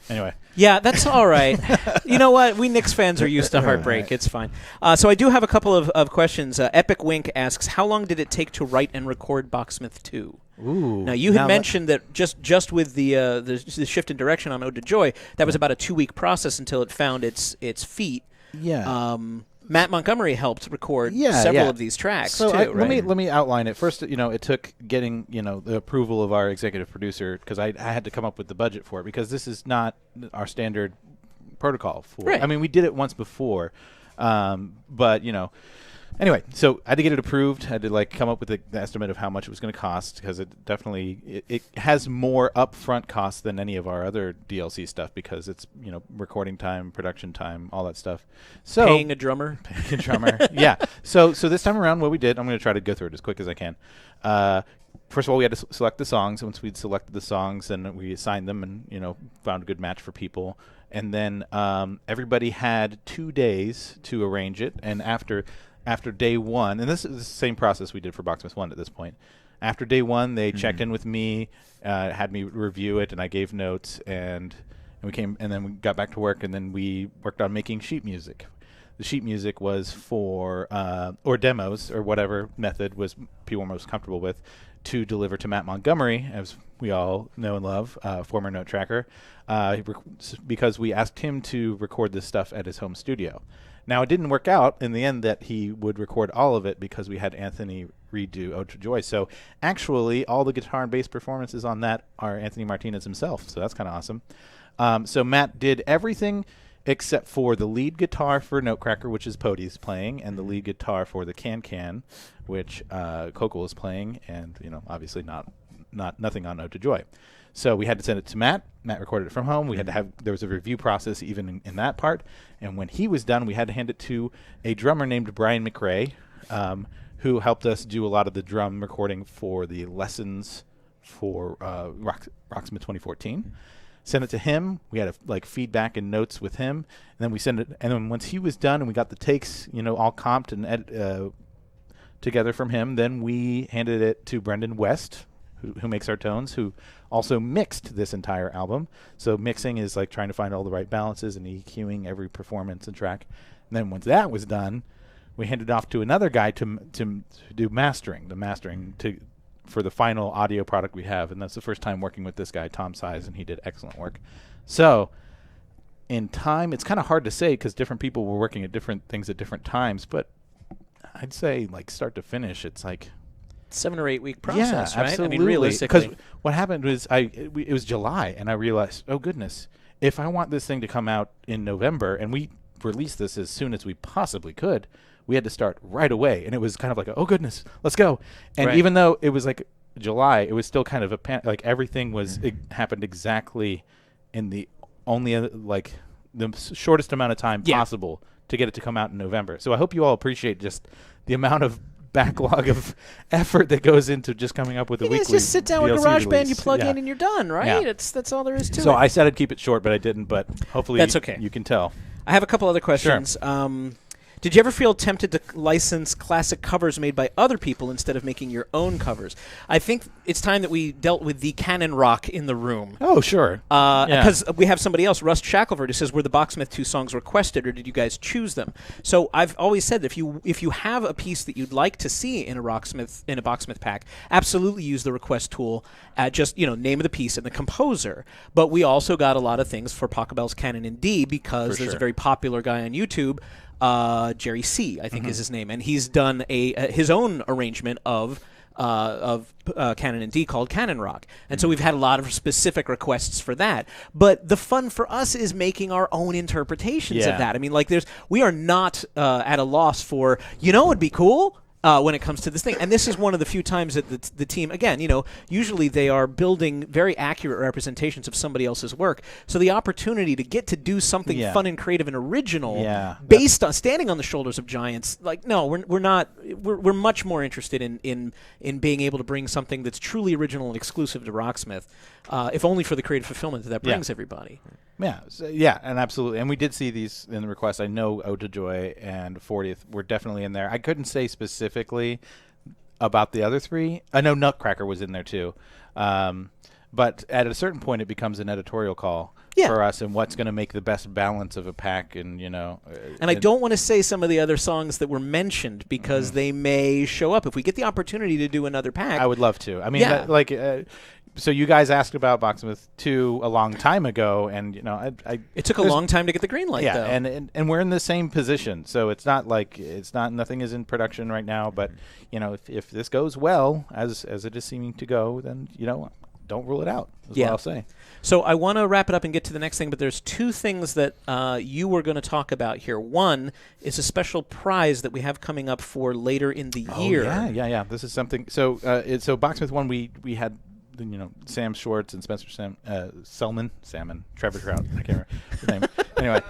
Anyway. Yeah, that's all right. You know what? We Knicks fans are used to heartbreak. It's fine. So I do have a couple of questions. Epic Wink asks, how long did it take to write and record Bachsmith 2? Ooh. Now, you had mentioned that just with the shift in direction on Ode to Joy, that was about a 2-week process until it found its feet. Yeah. Matt Montgomery helped record several of these tracks so too. Right? let me outline it. First, it took getting the approval of our executive producer, because I had to come up with the budget for it, because this is not our standard protocol for. Right. I mean, we did it once before, but Anyway, so I had to get it approved. I had to come up with the estimate of how much it was going to cost, because it definitely it has more upfront costs than any of our other DLC stuff, because it's recording time, production time, all that stuff. So paying a drummer, yeah. So this time around, what we did, I'm going to try to go through it as quick as I can. First of all, we had to select the songs. Once we'd selected the songs, then we assigned them and found a good match for people. And then everybody had 2 days to arrange it, and after day one, and this is the same process we did for Bachsmith 1 at this point. After day one, they checked in with me, had me review it, and I gave notes, and then we got back to work, and then we worked on making sheet music. The sheet music was for or demos or whatever method was people were most comfortable with to deliver to Matt Montgomery, as we all know and love, former Note Tracker, because we asked him to record this stuff at his home studio. Now, it didn't work out in the end that he would record all of it, because we had Anthony redo Ode to Joy. So actually, all the guitar and bass performances on that are Anthony Martinez himself. So that's kind of awesome. So Matt did everything except for the lead guitar for Notecracker, which is Pody's playing, and the lead guitar for the Can, which Coco is playing, and obviously nothing on Ode to Joy. So we had to send it to Matt. Matt recorded it from home. We had to there was a review process even in that part. And when he was done, we had to hand it to a drummer named Brian McRae, who helped us do a lot of the drum recording for the lessons for Rocksmith 2014. Sent it to him. We had feedback and notes with him. And then we sent it. And then once he was done and we got the takes, all comped and together from him, then we handed it to Brendan West, who makes our tones, who also mixed this entire album. So mixing is trying to find all the right balances and EQing every performance and track. And then once that was done, we handed off to another guy to do mastering, for the final audio product we have, and that's the first time working with this guy, Tom Size, and he did excellent work. So in time, it's kind of hard to say because different people were working at different things at different times, but I'd say like start to finish, it's like 7 or 8 week process, yeah, right? Absolutely. I mean, realistically. Because what happened was it was July, and I realized, oh goodness, if I want this thing to come out in November, and we released this as soon as we possibly could, we had to start right away. And it was kind of like, oh goodness, let's go. And even though it was like July, it was still kind of like everything was it happened exactly in the only like the shortest amount of time possible to get it to come out in November. So I hope you all appreciate just the amount of backlog of effort that goes into just coming up with a weekly. You just sit down with DLC GarageBand, release. you plug in, and you're done, right? That's all there is to it. So I said I'd keep it short, but I didn't. But hopefully that's okay. You can tell. I have a couple other questions. Sure. Did you ever feel tempted to license classic covers made by other people instead of making your own covers? I think it's time that we dealt with the canon rock in the room. Oh, sure. Because we have somebody else, Rust Shackleford, who says, were the Bachsmith 2 songs requested, or did you guys choose them? So I've always said that if you have a piece that you'd like to see in a Bachsmith pack, absolutely use the request tool. Just name of the piece and the composer. But we also got a lot of things for Pachelbel's Canon in D because there's a very popular guy on YouTube. Jerry C, I think is his name, and he's done his own arrangement of Canon in D called Canon Rock, and so we've had a lot of specific requests for that. But the fun for us is making our own interpretations of that. I mean, we are not at a loss for it'd be cool. When it comes to this thing. And this is one of the few times that the team, again, usually they are building very accurate representations of somebody else's work. So the opportunity to get to do something fun and creative and original based on standing on the shoulders of giants, we're not. We're much more interested in being able to bring something that's truly original and exclusive to Rocksmith, if only for the creative fulfillment that brings everybody. Yeah, and absolutely. And we did see these in the request. I know Ode to Joy and 40th were definitely in there. I couldn't say specifically about the other three. I know Nutcracker was in there too. But at a certain point, it becomes an editorial call for us and what's going to make the best balance of a pack. And, and I don't want to say some of the other songs that were mentioned because they may show up. If we get the opportunity to do another pack. I would love to. I mean, so you guys asked about Bachsmith 2 a long time ago, and it took a long time to get the green light. Yeah, though. and we're in the same position, so it's not like nothing is in production right now. But if this goes well as it is seeming to go, then don't rule it out. Is what I'll say. So I want to wrap it up and get to the next thing, but there's two things that you were going to talk about here. One is a special prize that we have coming up for later in the year. Yeah. This is something. So Bachsmith 1, we had. Sam Schwartz and Spencer Selman, Salmon, Trevor Trout. I can't remember his name. Anyway,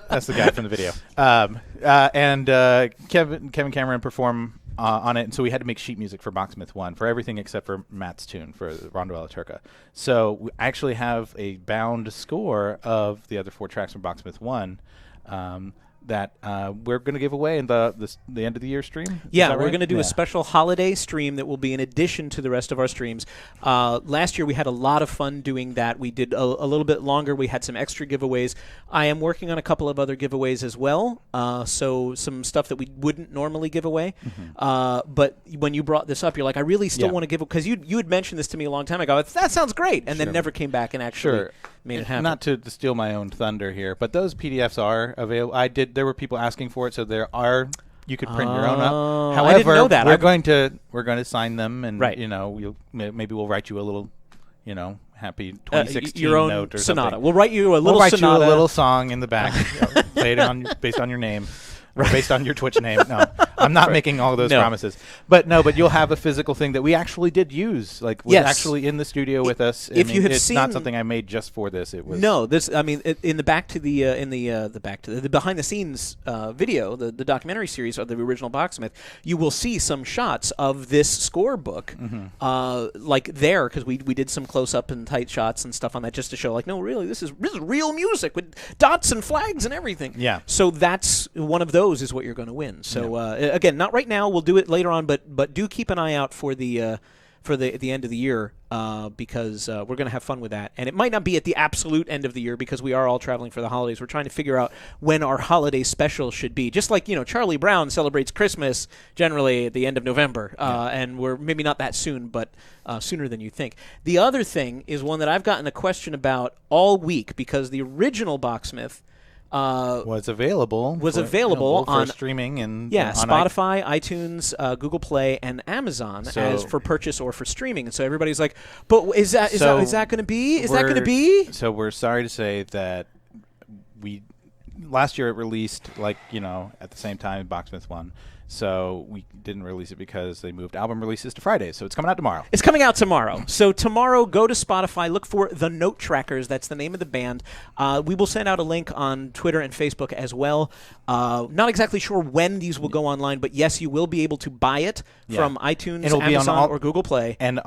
that's the guy from the video. And Kevin Cameron perform on it, and so we had to make sheet music for Bachsmith 1 for everything except for Matt's tune for Rondo alla Turca. So we actually have a bound score of the other 4 tracks from Bachsmith 1. That we're going to give away in the end of the year stream? Yeah, we're going to do a special holiday stream that will be in addition to the rest of our streams. Last year we had a lot of fun doing that. We did a little bit longer. We had some extra giveaways. I am working on a couple of other giveaways as well, so some stuff that we wouldn't normally give away. But when you brought this up, you're like, I really still want to give, because you had mentioned this to me a long time ago. That sounds great, and then never came back and actually made it happen. Not to steal my own thunder here, but those PDFs are available. There were people asking for it, so you could print your own up. However, I didn't know that. we're going to sign them, and maybe we'll write you a little, happy 2016 your own note or sonata. something. We'll write you a little we'll write sonata. you a little song in the back, based on your name. Based on your Twitch name. No, I'm not making all those promises. But you'll have a physical thing that we actually did use. Was actually in the studio with us. If you have it's seen, not something I made just for this. It was in the behind the scenes video, the documentary series of the original Bachsmith, you will see some shots of this score book, because we did some close up and tight shots and stuff on that just to show no, really, this is real music with dots and flags and everything. Yeah. So that's one of those is what you're going to win. So again, not right now. We'll do it later on, but do keep an eye out for the end of the year because we're going to have fun with that. And it might not be at the absolute end of the year because we are all traveling for the holidays. We're trying to figure out when our holiday special should be. Just like, Charlie Brown celebrates Christmas generally at the end of November. And we're maybe not that soon, but sooner than you think. The other thing is one that I've gotten a question about all week because the original Bachsmith was available on streaming and on Spotify, iTunes, Google Play, and Amazon as for purchase or for streaming. And so everybody's like, "But is that going to be? Is that going to be?" So we're sorry to say that last year it released at the same time Bachsmith 1. So we didn't release it because they moved album releases to Fridays. So it's coming out tomorrow. It's coming out tomorrow. So tomorrow, go to Spotify, look for The Note Trackers. That's the name of the band. We will send out a link on Twitter and Facebook as well. Not exactly sure when these will go online, but yes, you will be able to buy it from iTunes, Amazon, or Google Play. And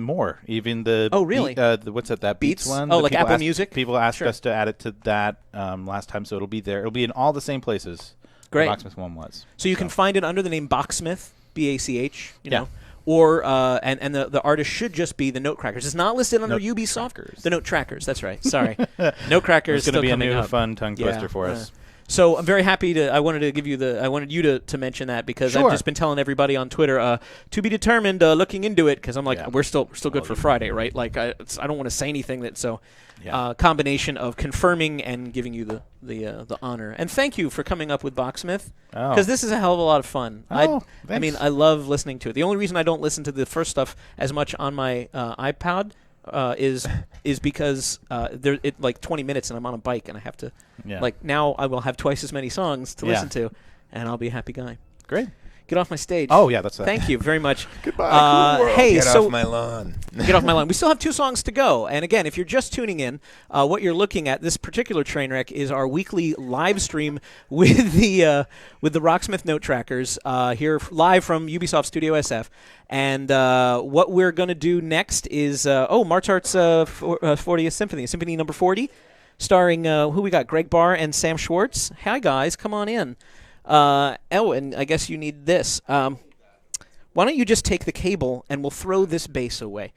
more. Even the really? What's that Beats one? Oh, like Apple Music? People asked us to add it to that last time, so it'll be there. It'll be in all the same places. Great. Bachsmith 1 was. So you can find it under the name Bachsmith, B-A-C-H, you know. Or and the artist should just be the Note Crackers. It's not listed under Ubisoft. The Note Trackers. That's right. Sorry, Note Crackers. It's going to be a new up. fun tongue twister for us. So I'm very happy to. I wanted you to mention that because I've just been telling everybody on Twitter to be determined, looking into it because I'm like we're still good for Friday, right? Like I don't want to say anything that combination of confirming and giving you the honor. And thank you for coming up with Bachsmith because this is a hell of a lot of fun. I I love listening to it. The only reason I don't listen to the first stuff as much on my iPod is because there 20 minutes and I'm on a bike and I have to now I will have twice as many songs to listen to and I'll be a happy guy. Great. Get off my stage. Oh yeah, that's that. Thank you very much. Goodbye. Cool world. Hey, get off my lawn. Get off my lawn. We still have 2 songs to go. And again, if you're just tuning in, what you're looking at, this particular train wreck, is our weekly live stream with the Rocksmith Note Trackers here live from Ubisoft Studio SF. And what we're going to do next is Mozart's 40th Symphony number 40, starring who we got? Greg Barr and Sam Schwartz. Hi guys, come on in. And I guess you need this. Why don't you just take the cable and we'll throw this bass away?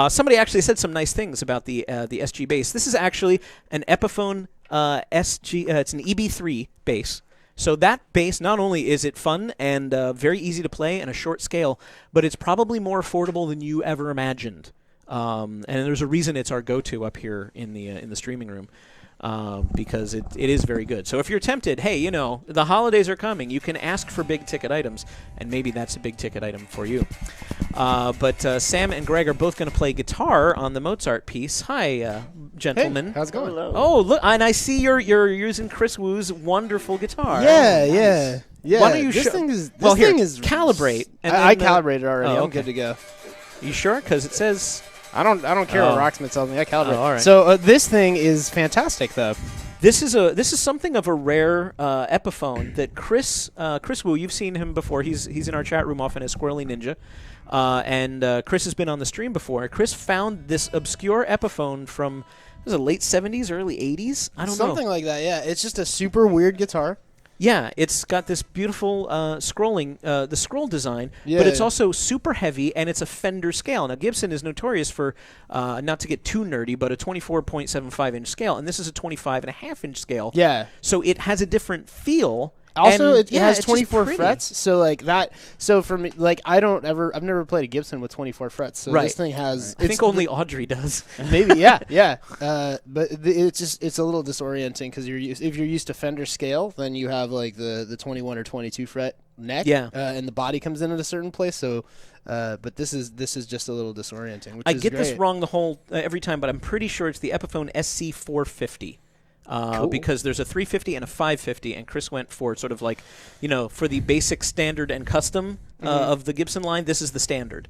Somebody actually said some nice things about the SG bass. This is actually an Epiphone SG. It's an EB3 bass. So that bass, not only is it fun and very easy to play and a short scale, but it's probably more affordable than you ever imagined. And there's a reason it's our go-to up here in the streaming room. Because it is very good. So if you're tempted, hey, the holidays are coming. You can ask for big-ticket items, and maybe that's a big-ticket item for you. But Sam and Greg are both going to play guitar on the Mozart piece. Hi, gentlemen. Hey, how's it going? Hello. Oh, look, and I see you're using Chris Woo's wonderful guitar. Yeah. Why don't you this thing is calibrate. And I calibrated already. Oh, I'm good to go. You sure? Because it says... I don't care what Rocksmith tells me. I calibrate. All right. So this thing is fantastic, though. This is something of a rare Epiphone that Chris Wu. You've seen him before. He's in our chat room often as Squirrely Ninja, and Chris has been on the stream before. Chris found this obscure Epiphone from late 70s, early 80s. I don't know. Something like that. Yeah, it's just a super weird guitar. Yeah, it's got this beautiful scrolling, the scroll design, but it's also super heavy, and it's a Fender scale. Now, Gibson is notorious for, not to get too nerdy, but a 24.75-inch scale, and this is a 25.5-inch scale. Yeah. So it has a different feel. Also, it has 24 frets, so So for me, I've never played a Gibson with 24 frets. So this thing has. I think only Audrey does. Maybe, yeah. But it's a little disorienting because if you're used to Fender scale, then you have the 21 or 22 fret neck. Yeah. And the body comes in at a certain place. So, but this is just a little disorienting. Which I is get great. this wrong the whole every time, but I'm pretty sure it's the Epiphone SC450. Cool. Because there's a 350 and a 550, and Chris went for sort of for the basic standard and custom of the Gibson line. This is the standard.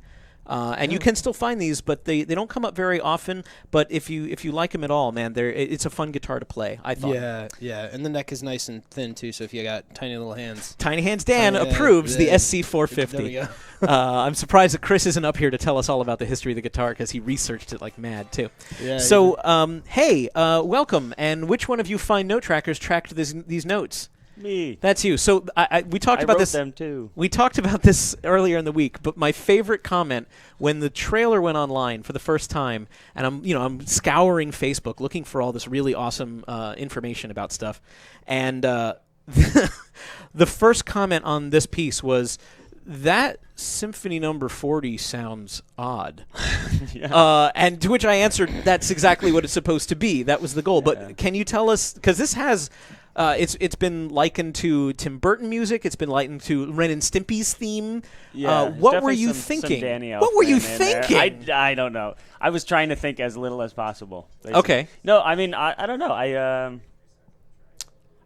And you can still find these, but they don't come up very often. But if you like them at all, man, it's a fun guitar to play, I thought. Yeah, and the neck is nice and thin too. So if you got tiny little hands, Tiny Hands Dan approves the SC450. There we go. I'm surprised that Chris isn't up here to tell us all about the history of the guitar because he researched it like mad too. Yeah. So hey, welcome. And which one of you fine note trackers tracked these notes? Me. That's you. So we talked about wrote this. them too. We talked about this earlier in the week, but my favorite comment when the trailer went online for the first time, and I'm scouring Facebook looking for all this really awesome information about stuff, and the first comment on this piece was that Symphony Number 40 sounds odd. And to which I answered, that's exactly what it's supposed to be. That was the goal. But can you tell us, because this has, it's been likened to Tim Burton music. It's been likened to Ren and Stimpy's theme. What were you thinking? What were you thinking? I don't know. I was trying to think as little as possible. Basically. Okay. No, I mean, I don't know.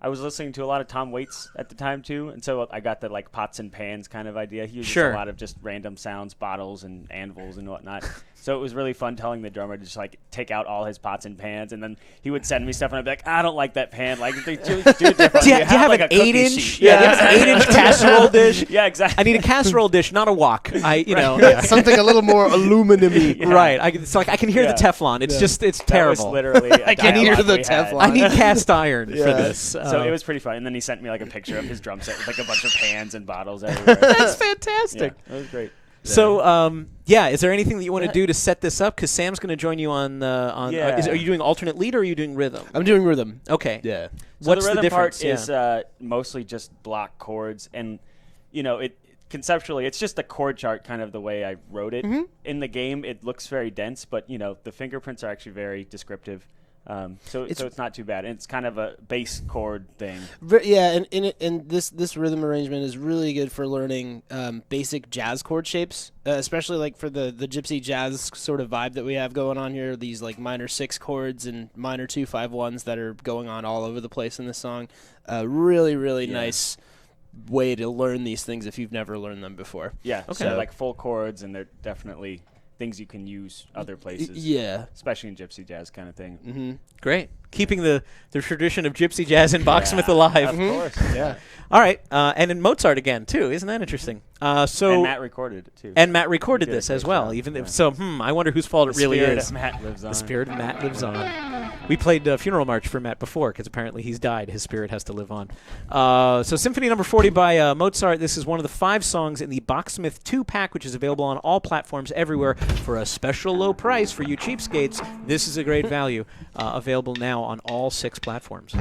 I was listening to a lot of Tom Waits at the time too, and so I got the like pots and pans kind of idea. He uses a lot of just random sounds, bottles and anvils and whatnot. So it was really fun telling the drummer to just like take out all his pots and pans, and then he would send me stuff, and I'd be like, I don't like that pan. Like, do it different. Do you have like an 8-inch? Yeah, do you have an 8-inch casserole dish? Yeah, exactly. I need a casserole dish, not a wok. Something a little more aluminum-y. Yeah. Right. It's like I can hear the Teflon. It's just it's terrible. That was literally I can hear the Teflon. I need cast iron for this. So it was pretty fun. And then he sent me like a picture of his drum set with like a bunch of pans and bottles everywhere. That's fantastic. Yeah, that was great. So, is there anything that you want to do to set this up? Because Sam's going to join you on. Are you doing alternate lead or are you doing rhythm? I'm doing rhythm. Okay. Yeah. So What's the rhythm difference? part is mostly just block chords, and it conceptually it's just a chord chart, kind of the way I wrote it. Mm-hmm. In the game, it looks very dense, but the fingerprints are actually very descriptive. So it's not too bad. And it's kind of a bass chord thing. Yeah, and this rhythm arrangement is really good for learning basic jazz chord shapes, especially like for the gypsy jazz sort of vibe that we have going on here. These like minor 6 chords and minor 2-5-1s that are going on all over the place in this song. Really nice way to learn these things if you've never learned them before. Yeah. Okay. So like full chords, and they're definitely things you can use other places. Yeah. Especially in gypsy jazz kind of thing. Mm-hmm. Great. Keeping the tradition of gypsy jazz and Bachsmith alive. Of course. Yeah. All right. And in Mozart again, too. Isn't that interesting? And Matt recorded it, too. And Matt recorded this as well. I wonder whose fault it really is. The spirit of Matt lives on. The spirit of Matt lives on. We played Funeral March for Matt before because apparently he's died. His spirit has to live on. So Symphony Number 40 by Mozart. This is one of the 5 songs in the Bachsmith 2-pack, which is available on all platforms everywhere for a special low price for you cheapskates. This is a great value. Available now on all 6 platforms.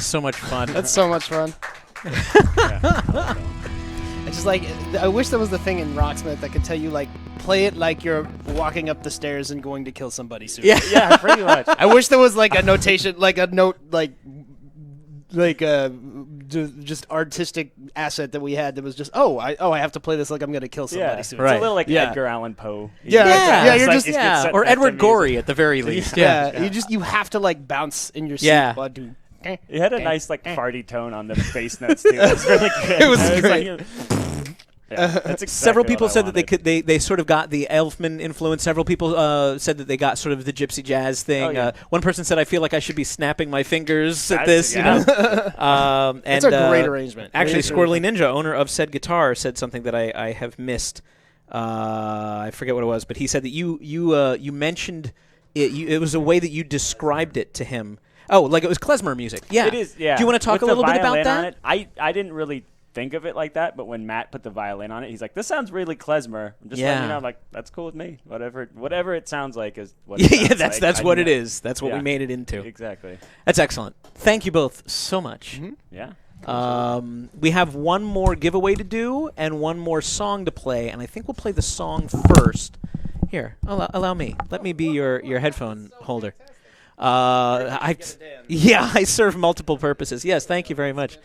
so much fun. That's so much fun. It's just like, I wish there was the thing in Rocksmith that could tell you, like, play it like you're walking up the stairs and going to kill somebody soon. Yeah, pretty much. I wish there was like a notation, like a note, like just artistic asset that we had that was just, I have to play this like I'm gonna kill somebody soon. Right. It's a little like Edgar Allan Poe. You're just or Edward Gorey at the very least. You have to like bounce in your seat. Yeah. It had a nice like farty tone on the bass notes too. It was really good. It was great. That's exactly several people what I said that wanted. they sort of got the Elfman influence. Several people said that they got sort of the gypsy jazz thing. Oh, yeah. One person said, "I feel like I should be snapping my fingers at That's- this." yeah. You know, It's a great arrangement. Actually, Really Squirrely Ninja, owner of said guitar, said something that I have missed. I forget what it was, but he said that you mentioned it. It was a way that you described it to him. Oh, like it was klezmer music. Yeah, It is. Yeah. Do you want to talk With a little the bit about violin on that? it, I didn't really think of it like that, but when Matt put the violin on it, he's like, "This sounds really klezmer." I'm just letting you know, I'm like, "That's cool with me. Whatever it sounds like is what." It sounds like. That's I what do it that. is. That's what we made it into. Exactly. That's excellent. Thank you both so much. Yeah. We have one more giveaway to do and one more song to play, and I think we'll play the song first. Here, allow me. Let me be your headphone holder. I serve multiple purposes. Yes, thank you very much.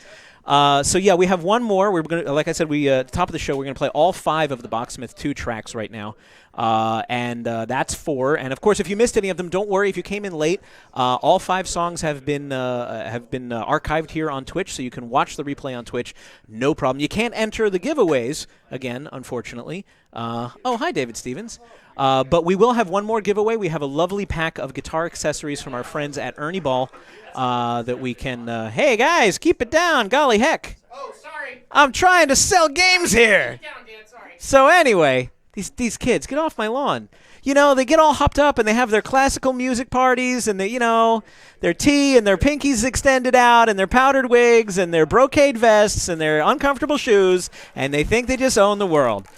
So yeah, we have one more. We're gonna, like I said, at the top of the show, we're gonna play all 5 of the Bachsmith 2 tracks right now, and that's 4. And of course, if you missed any of them, don't worry. If you came in late, all 5 songs have been archived here on Twitch, so you can watch the replay on Twitch. No problem. You can't enter the giveaways again, unfortunately. Hi, David Stevens. But we will have one more giveaway. We have a lovely pack of guitar accessories from our friends at Ernie Ball that we can... hey, guys, keep it down. Golly heck. Oh, sorry. I'm trying to sell games here. Keep it down, Dan, sorry. So anyway, these kids, get off my lawn. You know, they get all hopped up and they have their classical music parties and their tea and their pinkies extended out and their powdered wigs and their brocade vests and their uncomfortable shoes, and they think they just own the world.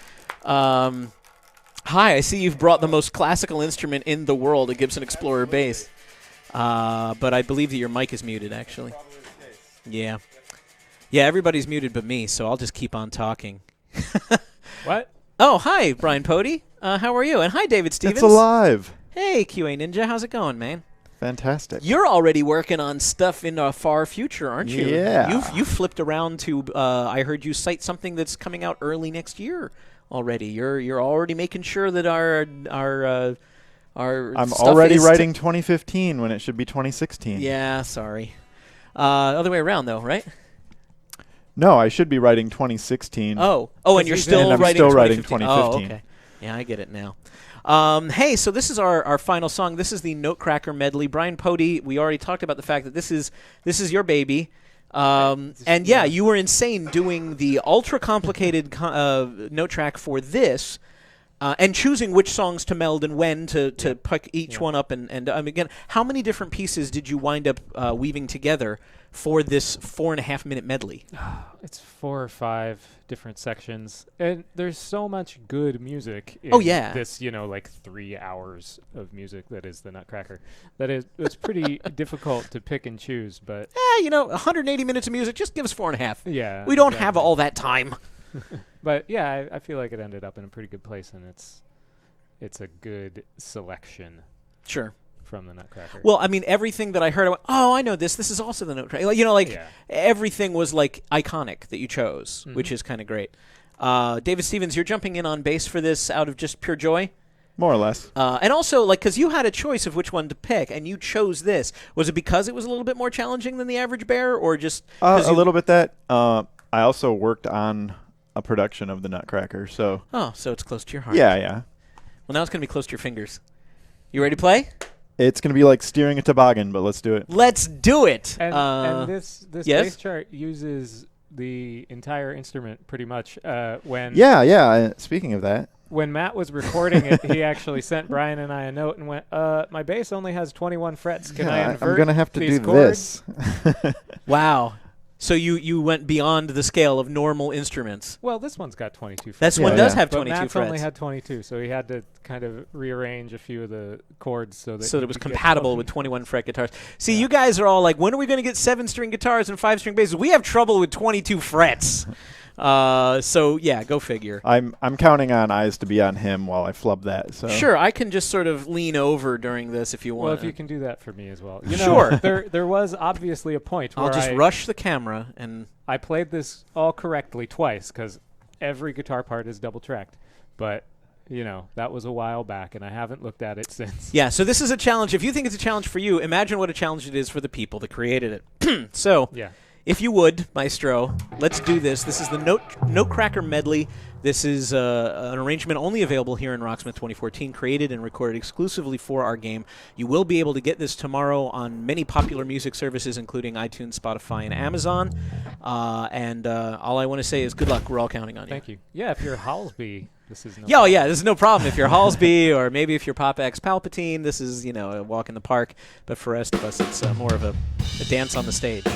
Hi, I see you've brought the most classical instrument in the world, a Gibson Explorer bass. But I believe that your mic is muted, actually. Yeah. Yeah, everybody's muted but me, so I'll just keep on talking. What? Oh, hi, Brian Pody. How are you? And hi, David Stevens. It's alive. Hey, QA Ninja. How's it going, man? Fantastic. You're already working on stuff in the far future, aren't you? Yeah. You've flipped around to, I heard you cite something that's coming out early next year already. You're already making sure that our I'm stuff already is writing 2015 when it should be 2016. Yeah, sorry. Other way around though, right? No, I should be writing 2016. Oh, and you're still and I'm writing still 2015. writing 2015. Oh, okay. Yeah, I get it now. Hey, so this is our final song. This is the Notecracker medley. Brian Pody, we already talked about the fact that this is your baby. And yeah, you were insane doing the ultra complicated note track for this, and choosing which songs to meld and when to pick each one up. And again, how many different pieces did you wind up weaving together for this 4.5-minute medley? It's 4 or 5 different sections, and there's so much good music in this, like 3 hours of music that is the Nutcracker. It's pretty difficult to pick and choose, but 180 minutes of music, just give us 4.5. Yeah. We don't have all that time. But yeah, I feel like it ended up in a pretty good place, and it's a good selection. Sure. From the Nutcracker. Well, I mean, everything that I heard, I went, I know this. This is also the Nutcracker. Everything was like iconic that you chose, which is kind of great. David Stevens, you're jumping in on bass for this out of just pure joy? More or less. And also, because you had a choice of which one to pick, and you chose this. Was it because it was a little bit more challenging than the average bear, or just... a little bit that. I also worked on a production of the Nutcracker, so... Oh, so it's close to your heart. Yeah. Well, now it's going to be close to your fingers. You ready to play? It's going to be like steering a toboggan, but let's do it. Let's do it! And this yes? bass chart uses the entire instrument pretty much. When Speaking of that. When Matt was recording it, he actually sent Brian and I a note and went, my bass only has 21 frets. Can I invert I'm going to have to these do chords? this. Wow. So you went beyond the scale of normal instruments. Well, this one's got 22 frets. This one does have 22 but Matt's frets. only had 22, so he had to kind of rearrange a few of the chords so that it was compatible with 21 fret guitars. See, you guys are all like, when are we going to get 7-string guitars and 5-string basses? We have trouble with 22 frets. So yeah, go figure. I'm counting on eyes to be on him while I flub that. So sure, I can just sort of lean over during this if you want. Well, if you can do that for me as well. You know, there was obviously a point where I'll just rush the camera and I played this all correctly twice because every guitar part is double tracked, but. You know, that was a while back, and I haven't looked at it since. Yeah, so this is a challenge. If you think it's a challenge for you, imagine what a challenge it is for the people that created it. So, if you would, Maestro, let's do this. This is the Notecracker Medley. This is an arrangement only available here in Rocksmith 2014, created and recorded exclusively for our game. You will be able to get this tomorrow on many popular music services, including iTunes, Spotify, and Amazon. And all I want to say is good luck. We're all counting on you. Thank you. Yeah, if you're Halsby... This is this is no problem. If you're Halsby or maybe if you're Pop X Palpatine, this is, a walk in the park. But for the rest of us, it's more of a dance on the stage.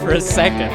For a second.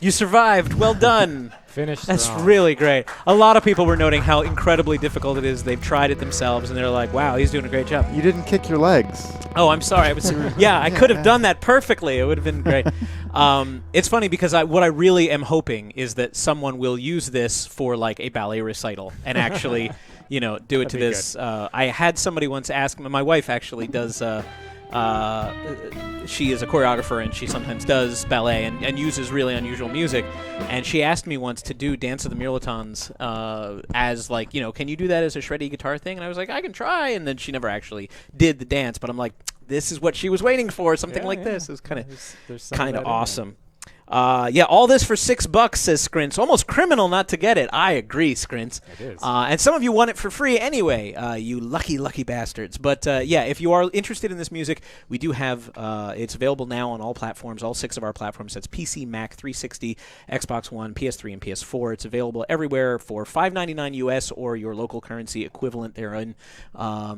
You survived. Well done. Finished That's strong. really great. A lot of people were noting how incredibly difficult it is. They've tried it themselves, and they're like, wow, he's doing a great job. You didn't kick your legs. Oh, I'm sorry. I could have done that perfectly. It would have been great. It's funny because what I really am hoping is that someone will use this for like a ballet recital and actually, do it That'd to be this. I had somebody once ask me. My wife actually does. She is a choreographer and she sometimes does ballet and uses really unusual music. And she asked me once to do Dance of the Mirlitons as like, can you do that as a shreddy guitar thing? And I was like, I can try. And then she never actually did the dance. But I'm like, this is what she was waiting for. Something like this. It was kind of awesome. All this for $6, says Scrints. Almost criminal not to get it. I agree, Scrints. It is. And some of you want it for free anyway, you lucky, lucky bastards. But if you are interested in this music, we do have it's available now on all platforms, all 6 of our platforms. That's PC, Mac, 360, Xbox One, PS3, and PS4. It's available everywhere for $5.99 US or your local currency equivalent therein.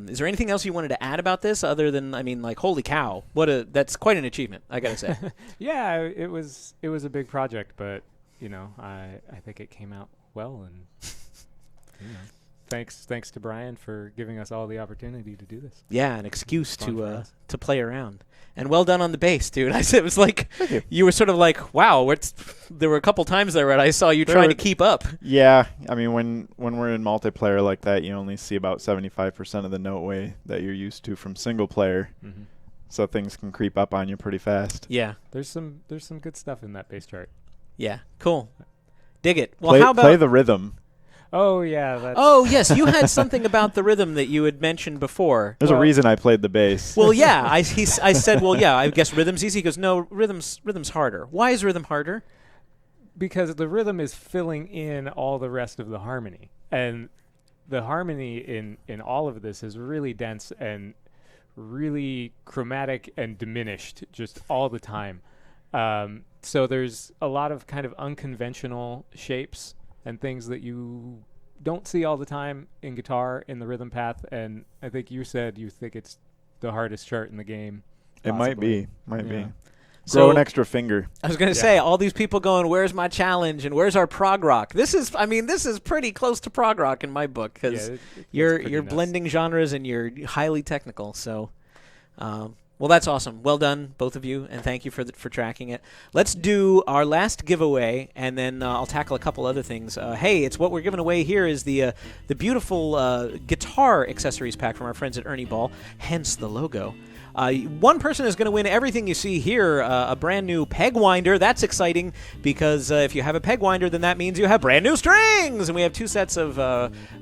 Is there anything else you wanted to add about this other than, holy cow, that's quite an achievement, I gotta say. Yeah, it was a big project, but I think it came out well, and thanks to Brian for giving us all the opportunity to do this. Yeah, an excuse to play around. And well done on the bass, dude. It was like you were sort of like, wow. There were a couple times there where I saw you trying to keep up. Yeah, when we're in multiplayer like that, you only see about 75% of the note way that you're used to from single player. Mm-hmm. So things can creep up on you pretty fast. Yeah, there's some good stuff in that bass chart. Yeah, cool. Dig it. Well, how about play the rhythm? Oh yeah. Oh yes, you had something about the rhythm that you had mentioned before. There's a reason I played the bass. Well, yeah. I said, well, yeah. I guess rhythm's easy. He goes, no, rhythm's harder. Why is rhythm harder? Because the rhythm is filling in all the rest of the harmony, and the harmony in all of this is really dense and really chromatic and diminished just all the time. So there's a lot of kind of unconventional shapes and things that you don't see all the time in guitar in the rhythm path. And I think you said you think it's the hardest chart in the game. It might be. Grow So an extra finger. I was going to say, all these people going, where's my challenge and where's our prog rock? This is pretty close to prog rock in my book because you're blending genres and you're highly technical. So, well, that's awesome. Well done, both of you, and thank you for tracking it. Let's do our last giveaway, and then I'll tackle a couple other things. Hey, it's what we're giving away here is the beautiful guitar accessories pack from our friends at Ernie Ball, hence the logo. One person is going to win everything you see here, a brand new peg winder. That's exciting because if you have a peg winder, then that means you have brand new strings. And we have 2 sets of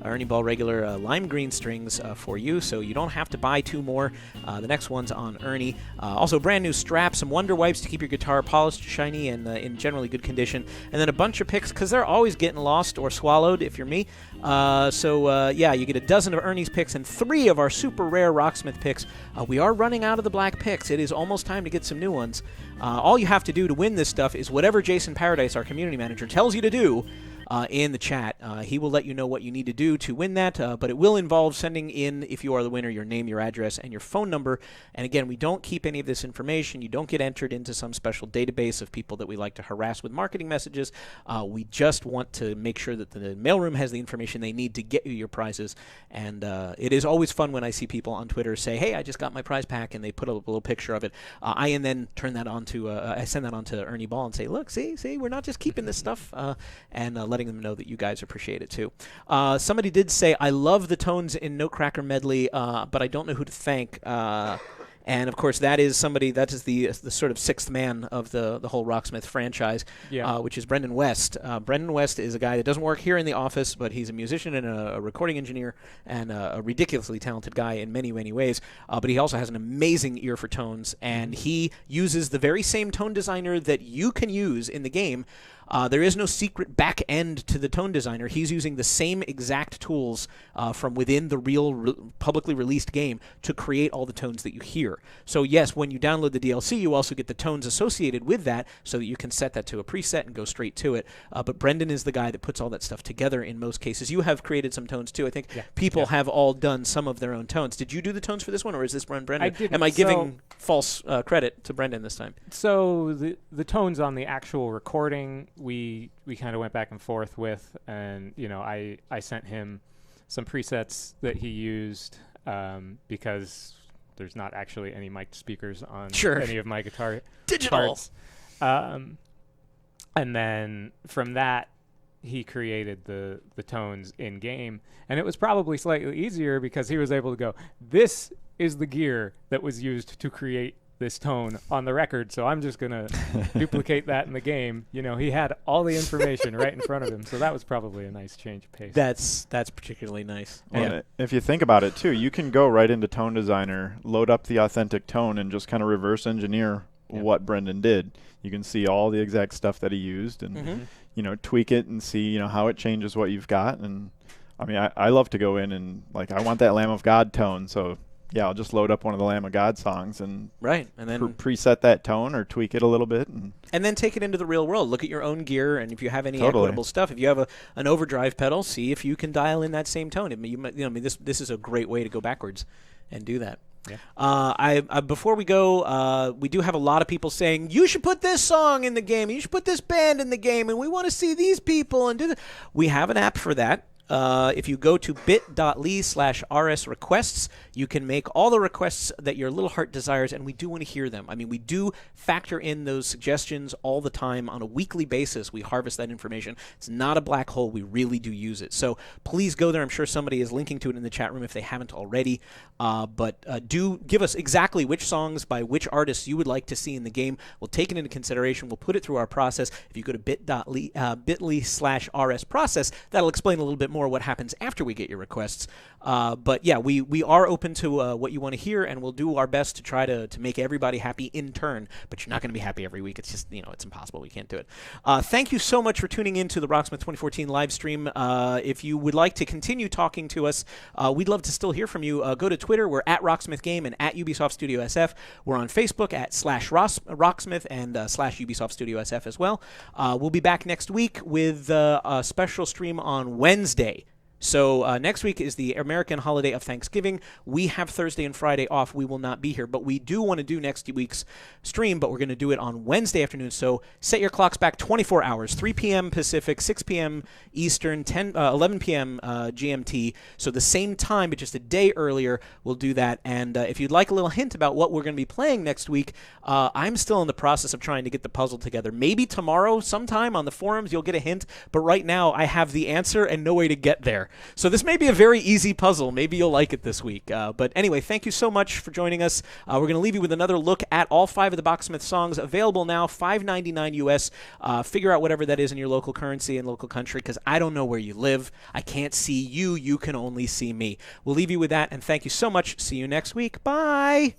Ernie Ball regular lime green strings for you, so you don't have to buy 2 more. The next one's on Ernie. Also, brand new straps, some Wonder Wipes to keep your guitar polished, shiny, and in generally good condition. And then a bunch of picks because they're always getting lost or swallowed if you're me. You get a dozen of Ernie's picks and 3 of our super rare Rocksmith picks. We are running out of the black picks. It is almost time to get some new ones. All you have to do to win this stuff is whatever Jason Paradise, our community manager, tells you to do in the chat. He will let you know what you need to do to win that, but it will involve sending in, if you are the winner, your name, your address, and your phone number. And again, we don't keep any of this information. You don't get entered into some special database of people that we like to harass with marketing messages. We just want to make sure that the mailroom has the information they need to get you your prizes. And it is always fun when I see people on Twitter say, hey, I just got my prize pack, and they put a little picture of it. I then turn that on to, I send that on to Ernie Ball and say, look, see, we're not just keeping this stuff, and letting them know that you guys appreciate it too. Somebody did say, I love the tones in Notecracker Medley, but I don't know who to thank. And of course, that is the sort of 6th man of the whole Rocksmith franchise, which is Brendan West. Brendan West is a guy that doesn't work here in the office, but he's a musician and a recording engineer and a ridiculously talented guy in many, many ways. But he also has an amazing ear for tones, and he uses the very same tone designer that you can use in the game. There is no secret back end to the tone designer. He's using the same exact tools from within the real publicly released game to create all the tones that you hear. So yes, when you download the DLC, you also get the tones associated with that so that you can set that to a preset and go straight to it. But Brendan is the guy that puts all that stuff together in most cases. You have created some tones too. I think people have all done some of their own tones. Did you do the tones for this one, or is this Brendan? I didn't. Am I giving false credit to Brendan this time? So the tones on the actual recording we kind of went back and forth with, and I sent him some presets that he used because there's not actually any mic speakers on any of my guitar digital parts. And then from that, he created the tones in game, and it was probably slightly easier because he was able to go, this is the gear that was used to create this tone on the record, so I'm just gonna duplicate that in the game. He had all the information right in front of him, so that was probably a nice change of pace. That's particularly nice. Well, if you think about it too, you can go right into Tone Designer, load up the authentic tone, and just kind of reverse engineer what Brendan did. You can see all the exact stuff that he used, and tweak it and see how it changes what you've got. And I mean, I love to go in and I want that Lamb of God tone, so I'll just load up one of the Lamb of God songs and then preset that tone or tweak it a little bit, and then take it into the real world. Look at your own gear, and if you have any equitable stuff, if you have an overdrive pedal, see if you can dial in that same tone. This is a great way to go backwards and do that. Yeah. Before we go, we do have a lot of people saying you should put this song in the game, you should put this band in the game, and we want to see these people and do that. We have an app for that. If you go to bit.ly/RS requests, you can make all the requests that your little heart desires, and we do want to hear them. I mean, we do factor in those suggestions all the time on a weekly basis. We harvest that information. It's not a black hole. We really do use it. So please go there. I'm sure somebody is linking to it in the chat room if they haven't already. But do give us exactly which songs by which artists you would like to see in the game. We'll take it into consideration. We'll put it through our process. If you go to bit.ly/RS process, that'll explain a little bit more what happens after we get your requests. But yeah, we are open to what you want to hear, and we'll do our best to try to make everybody happy in turn. But you're not going to be happy every week. It's just, it's impossible. We can't do it. Thank you so much for tuning in to the Rocksmith 2014 live stream. If you would like to continue talking to us, we'd love to still hear from you. Go to Twitter. We're at Rocksmith Game and at Ubisoft Studio SF. We're on Facebook at /Rocksmith and /Ubisoft Studio SF as well. We'll be back next week with a special stream on Wednesday. So next week is the American holiday of Thanksgiving. We have Thursday and Friday off. We will not be here, but we do want to do next week's stream, but we're going to do it on Wednesday afternoon. So set your clocks back 24 hours, 3 p.m. Pacific, 6 p.m. Eastern, 11 p.m. GMT. So the same time, but just a day earlier, we'll do that. And if you'd like a little hint about what we're going to be playing next week, I'm still in the process of trying to get the puzzle together. Maybe tomorrow sometime on the forums you'll get a hint, but right now I have the answer and no way to get there. So this may be a very easy puzzle. Maybe you'll like it this week. But anyway, thank you so much for joining us. We're going to leave you with another look at all 5 of the Bachsmith songs available now, $5.99 US. Figure out whatever that is in your local currency and local country, because I don't know where you live. I can't see you. You can only see me. We'll leave you with that, and thank you so much. See you next week. Bye.